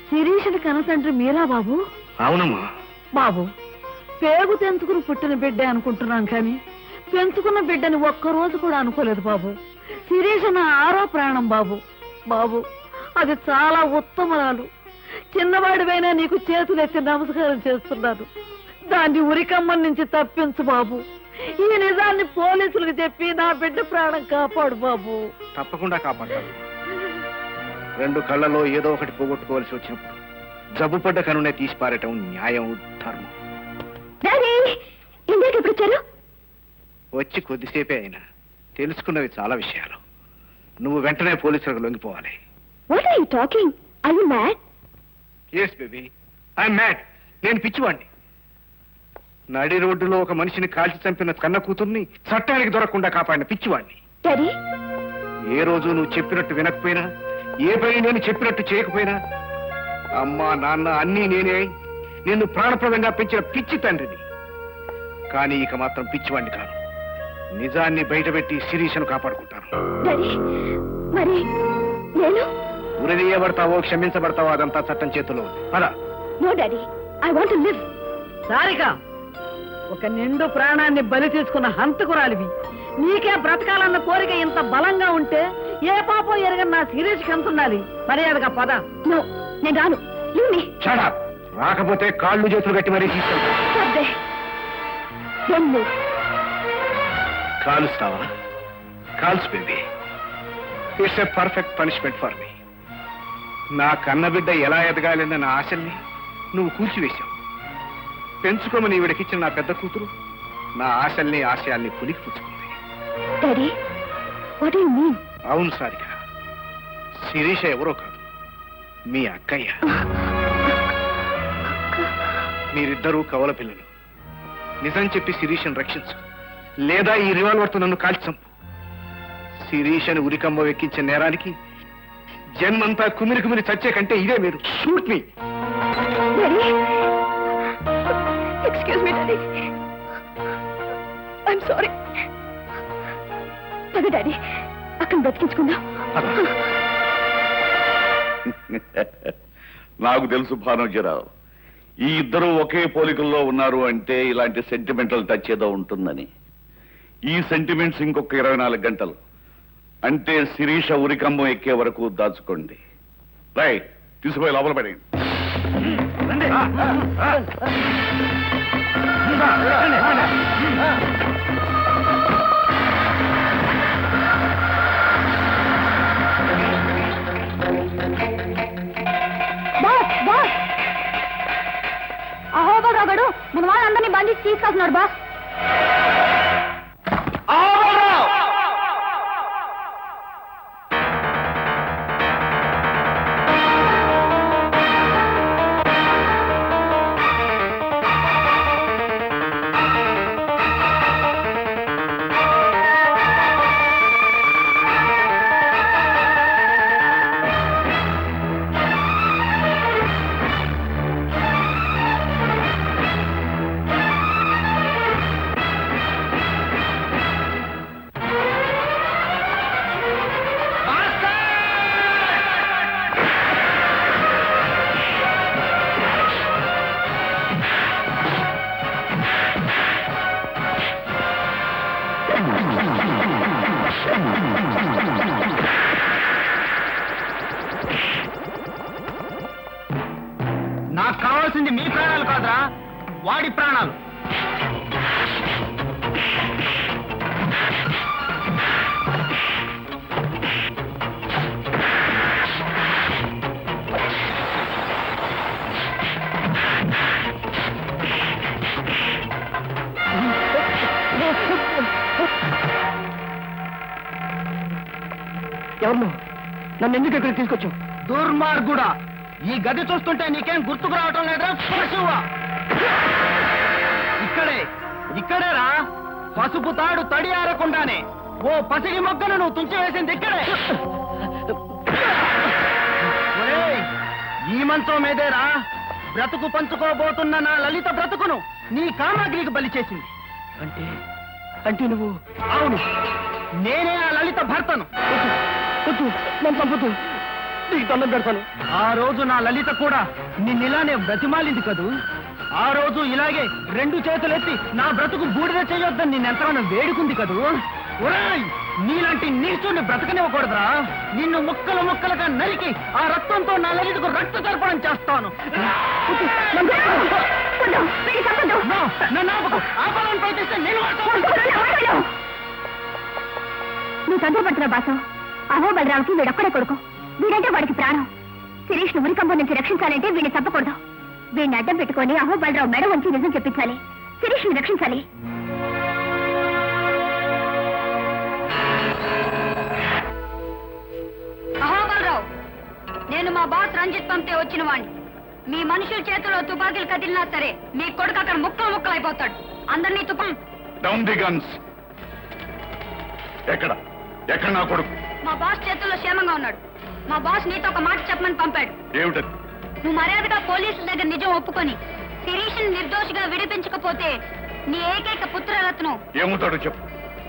శిరీషుడి కనతండ్రి మీరా బాబు?
అవునమ్మా.
బాబు, పేగు తెంచుకుని పుట్టిన బిడ్డ అనుకుంటున్నాం కానీ పెంచుకున్న బిడ్డని ఒక్కరోజు కూడా అనుకోలేదు బాబు. శిరీష నా ఆరో ప్రాణం బాబు. బాబు, అది చాలా ఉత్తమరాలు. చిన్నవాడివైనా నీకు చేతులెత్తి నమస్కారం చేస్తున్నాను. దాన్ని ఉరికమ్మం నుంచి తప్పించు బాబు. ఈ నిజాన్ని పోలీసులకు చెప్పి నా బిడ్డ ప్రాణం కాపాడు బాబు.
తప్పకుండా కాపాడతాను. రెండు కళ్ళలో ఏదో ఒకటి పోగొట్టుకోవాల్సి వచ్చినప్పుడు జబ్బుపడ్డ కనునే తీసి పారటం న్యాయం, ధర్మం. వచ్చి కొద్దిసేపే అయినా తెలుసుకున్నవి చాలా విషయాలు. నువ్వు వెంటనే పోలీసులకు లొంగిపోవాలి.
What are you talking? Are you mad?
Yes, baby. I'm mad. నేను పిచ్చివాణ్ణి. నడి రోడ్డులో ఒక మనిషిని కాల్చి చంపిన కన్న కూతుర్ని చట్టానికి దొరకకుండా కాపాడిన పిచ్చివాణ్ణి.
డాడీ,
ఏ రోజు నువ్వు చెప్పినట్టు వినకపోయినా, ఏ పని నేను చెప్పినట్టు చేయకపోయినా, అమ్మా నాన్న అన్నీ నేనే నిన్ను ప్రాణప్రదంగా పెంచిన పిచ్చి తండ్రిని. కానీ ఇక మాత్రం పిచ్చివాణ్ణి కాదు. నిజాన్ని బయటపెట్టి శిరీషను కాపాడుకుంటాను.
డాడీ, మరి నేను
ఉరిదీయబడతావో క్షమించబడతావో అదంతా చట్టం చేతిలో ఉంది. అలా
no daddy, I want to live.
Sarika, ఒక నిండు ప్రాణాన్ని బలి తీసుకున్న హంతకురాలివి. నీకే బ్రతకాలన్న కోరిక ఇంత బలంగా ఉంటే ఏ పాపం ఎరగని నా శిరీష్ కంటున్నది. మర్యాదగా పద.
నో, నేను రాను.
చాడా, రాకపోతే కాళ్ళు చేతులు కట్టి మరీ తీసుకెళ్తా. కాలుస్తావా? కాల్స్ baby. It's a perfect punishment for me. నా కన్నబిడ్డ ఎలా ఎదగాలన్న నా ఆశల్ని నువ్వు కూల్చివేశావు. పెంచుకోమని ఈవిడకిచ్చిన నా పెద్ద కూతురు నా ఆశల్ని ఆశయాల్ని పులికి పుచ్చుకుంది. అవును సారిక, శిరీష ఎవరో కాదు, మీ అక్కయ్య. మీరిద్దరూ కవల పిల్లలు. నిజం చెప్పి శిరీషను రక్షించు, లేదా ఈ రివాల్వర్తో నన్ను కాల్చి చంపు. శిరీషను ఉరికంబ ఎక్కించిన నేరానికి జన్మంతా కుమిరి కుమిరి చచ్చే కంటే ఇదే మీరు. Shoot me.
Excuse me daddy, I'm sorry. పద డాడీ, అక్కడ బ్రతికించుకుందాం.
నాకు తెలుసు భానుజీరావు, ఈ ఇద్దరు ఒకే పోలికల్లో ఉన్నారు అంటే ఇలాంటి సెంటిమెంటల్ టచ్ ఏదో ఉంటుందని. ఈ సెంటిమెంట్స్ ఇంకొక 24 గంటలు అంటే శిరీష ఉరికంబం ఎక్కే వరకు దాచుకోండి. రైట్, తీసుకుపోయి లోపల పడేయండి.
అహోబరాగడు మన వాళ్ళందరినీ బంధించి తీసుకొస్తున్నాడు బాస్.
నాకు కావాల్సింది మీ ప్రాణాలు కాదురా, వాడి ప్రాణాలు. ఎవరు నన్ను ఎందుకు ఇక్కడ తీసుకొచ్చావు? దుర్మార్గుడా, ఈ గది చూస్తుంటే నీకేం గుర్తుకు రావటం లేదా? పశువా! ఇక్కడేరా పసుపు తాడు తడి ఆరకుండానే ఓ పసిడి మొగ్గను నువ్వు తుంచి వేసింది ఇక్కడే. ఒరేయ్, ఈ మంచం మీదేరా బ్రతుకు పంచుకోబోతున్న నా లలిత బ్రతుకును నీ కామాగ్రికి బలి చేసింది. అంటే నువ్వు? అవును, నేనే ఆ లలిత భర్తను. నన్ను చంపుతూ నీకు దండం పెడతాను. ఆ రోజు నా లలిత కూడా నిన్నిలానే బ్రతిమాలింది కదూ. ఆ రోజు ఇలాగే 2 చేతులెత్తి నా బ్రతుకు బూడిద చేయొద్దని నిన్నెంతగానో వేడుకుంది కదూ. ఒరేయ్, నీలాంటి నీచుని బ్రతకనివ్వకూడదురా. నిన్ను ముక్కలు ముక్కలుగా నరికి ఆ రక్తంతో నా లలితకు రక్త తర్పణం చేస్తాను. ఆపాలని ప్రయత్నిస్తే నేను
నువ్వు తొందరపడుతున్నా బాసు. అహో బలరావుకి వీడొక్కడే కొడుకు. వీడంటే వాడికి ప్రాణం. శిరీష్ ను ఉరికంబం నుంచి రక్షించాలంటే వీడిని తప్పకూడదు. వీడిని అడ్డం పెట్టుకొని అహో బలరావు మెడ వంచి నిజం చెప్పించాలి. శిరీష్ ని రక్షించాలి.
అహో బలరావు, నేను మా బాస్ రంజిత్ పంపితే వచ్చిన వాణ్ణి. మీ మనుషుల చేతిలో తుపాకీలు కదిలినా సరే మీ కొడుకు అక్కడ ముక్కలు అయిపోతాడు. అందరినీ
డౌన్ ది గన్స్. ఎక్కడ నా కొడుకు?
మా బాస్ చేతుల్లో క్షేమంగా ఉన్నాడు. మా బాస్ నీతో ఒక మాట చెప్పమని పంపాడు.
ఏమిటది?
నువ్వు మర్యాదగా పోలీసుల దగ్గర నిజం ఒప్పుకొని శిరీష్ నిర్దోషిగా విడిపించకపోతే నీ ఏకైక పుత్రరత్నం
ఏమవుతాడో చెప్పు.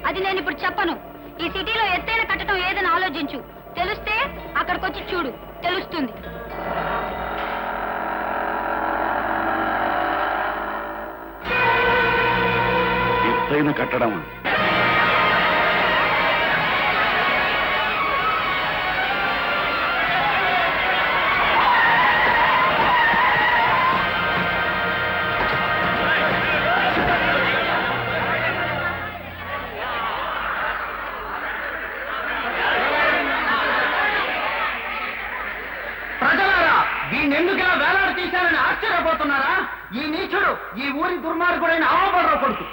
అది నేను ఇప్పుడు చెప్పను. ఈ సిటీలో ఎత్తైన కట్టడం ఏదని ఆలోచించు. తెలిస్తే అక్కడికొచ్చి చూడు, తెలుస్తుంది.
ఎత్తైన కట్టడం?
వీణెందుకులా వేలాడ తీశారని ఆశ్చర్యపోతున్నారా? ఈ నీచుడు ఈ ఊరి దుర్మార్గుడైన అహోబలరావు కొడుకు.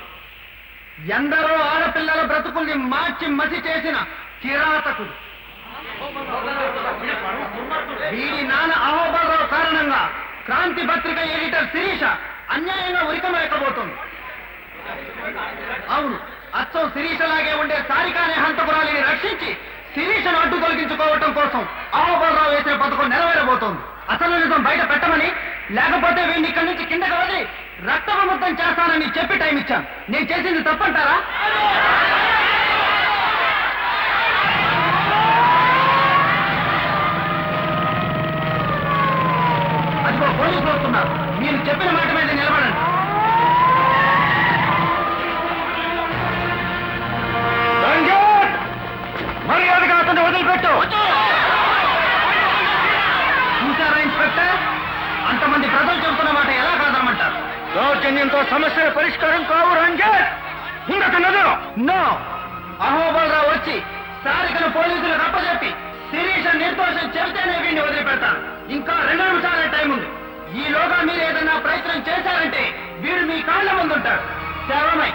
ఎందరో ఆడపిల్లల బ్రతుకుల్ని మార్చి మసి చేసిన కిరాతకుడు. వీడి నాన్న అహోబలరావు కారణంగా క్రాంతి పత్రిక ఎడిటర్ శిరీష అన్యాయంగా ఉరికమలేకపోతుంది. అవును, అచ్చం శిరీషలాగే ఉండే సారికానే హంతపురాలిని రక్షించి శిరీషను అడ్డు తొలగించుకోవటం కోసం అహోబలరావు వేసిన పథకం నెరవేరబోతోంది. అసలు నిజం బయట పెట్టమని, లేకపోతే వీడిని ఇక్కడి నుంచి కిందకి వదిలి రక్తముద్దం చేస్తానని చెప్పి టైం ఇచ్చాను. నేను చేసింది తప్పంటారా? అదిగో పోలీసులు వస్తున్నారు. మీరు చెప్పిన మాట మీద నిలబడండి. మర్యాదగా అతన్ని వదిలిపెట్టు. చూసారా ఇన్స్పెక్టర్, అంతమంది ప్రజలు చెబుతున్న మాట ఎలా కాదనమంటారు? దౌర్జన్యంతో సమస్యల పరిష్కారం కావు రంజిత్. నో, అహోబలరావు వచ్చి సారికను పోలీసులకు అప్పచెప్పి శిరీష నిర్దోషం చెబితేనే వీడిని వదిలిపెడతాను. ఇంకా 2 నిమిషాలే టైం ఉంది. ఈలోగా మీరు ఏదన్నా ప్రయత్నం చేశారంటే వీడు మీ కాళ్ళ ముందుంటాడు. శవమై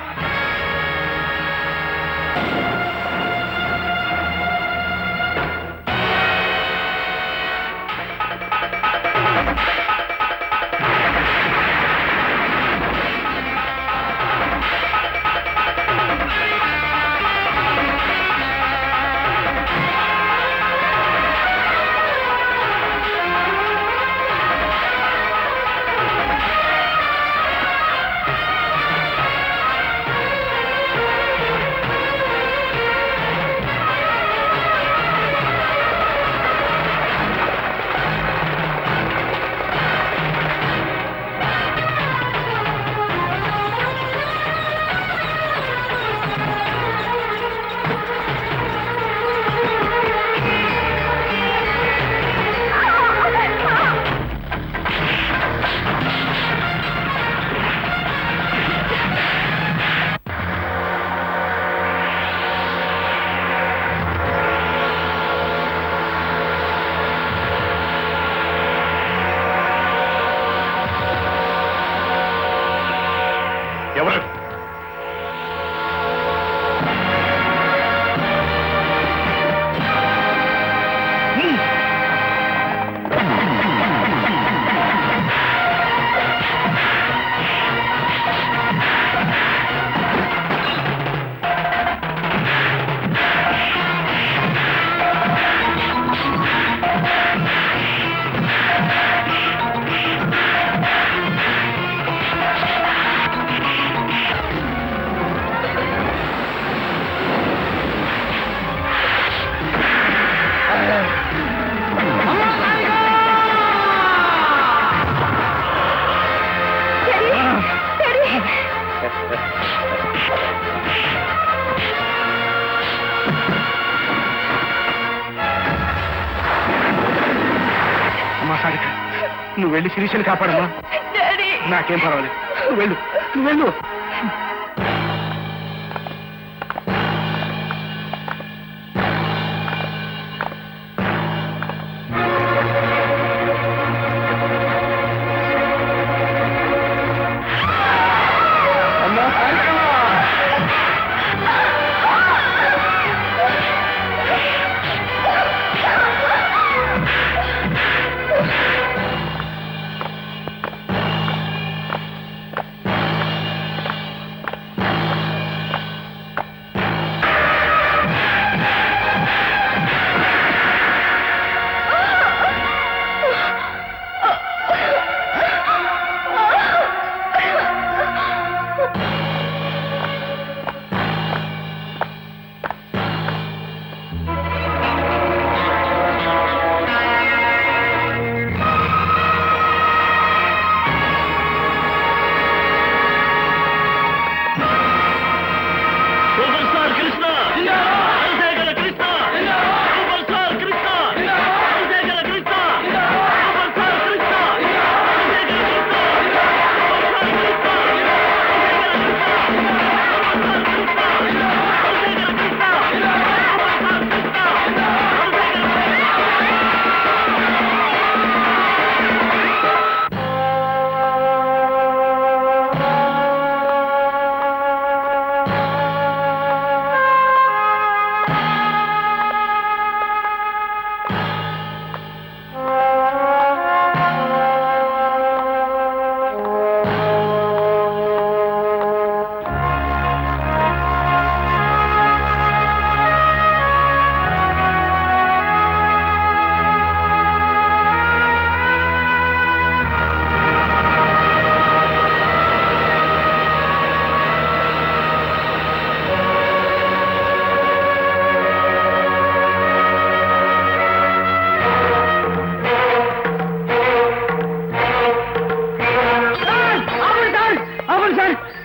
నువ్వు వెళ్ళి శిరీషని కాపాడమ్మా. నాకేం పర్వాలేదు, నువ్వు వెళ్ళు, నువ్వు వెళ్ళు.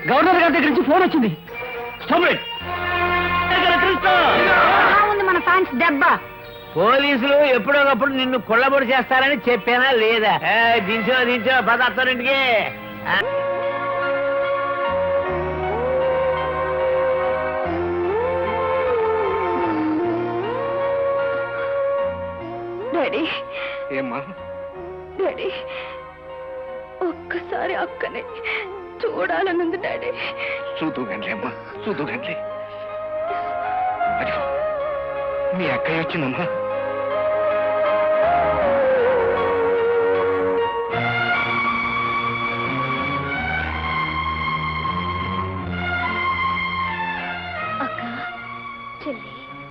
గవర్నర్ గారి దగ్గర నుంచి ఫోన్ వచ్చింది.
ఉంది మన ఫ్యాన్స్ దెబ్బ.
పోలీసులు ఎప్పుడోకప్పుడు నిన్ను కొల్లబొడి చేస్తారని చెప్పానా లేదా? దించో పదార్థారింటికి.
డాడీ
ఏమ్మా?
డాడీ ఒక్కసారి అక్కనే చూడాలనుంది డాడీ.
చూదుగండి అమ్మా, చూదుగండి. మీ అక్కయ్య వచ్చిందమ్మా.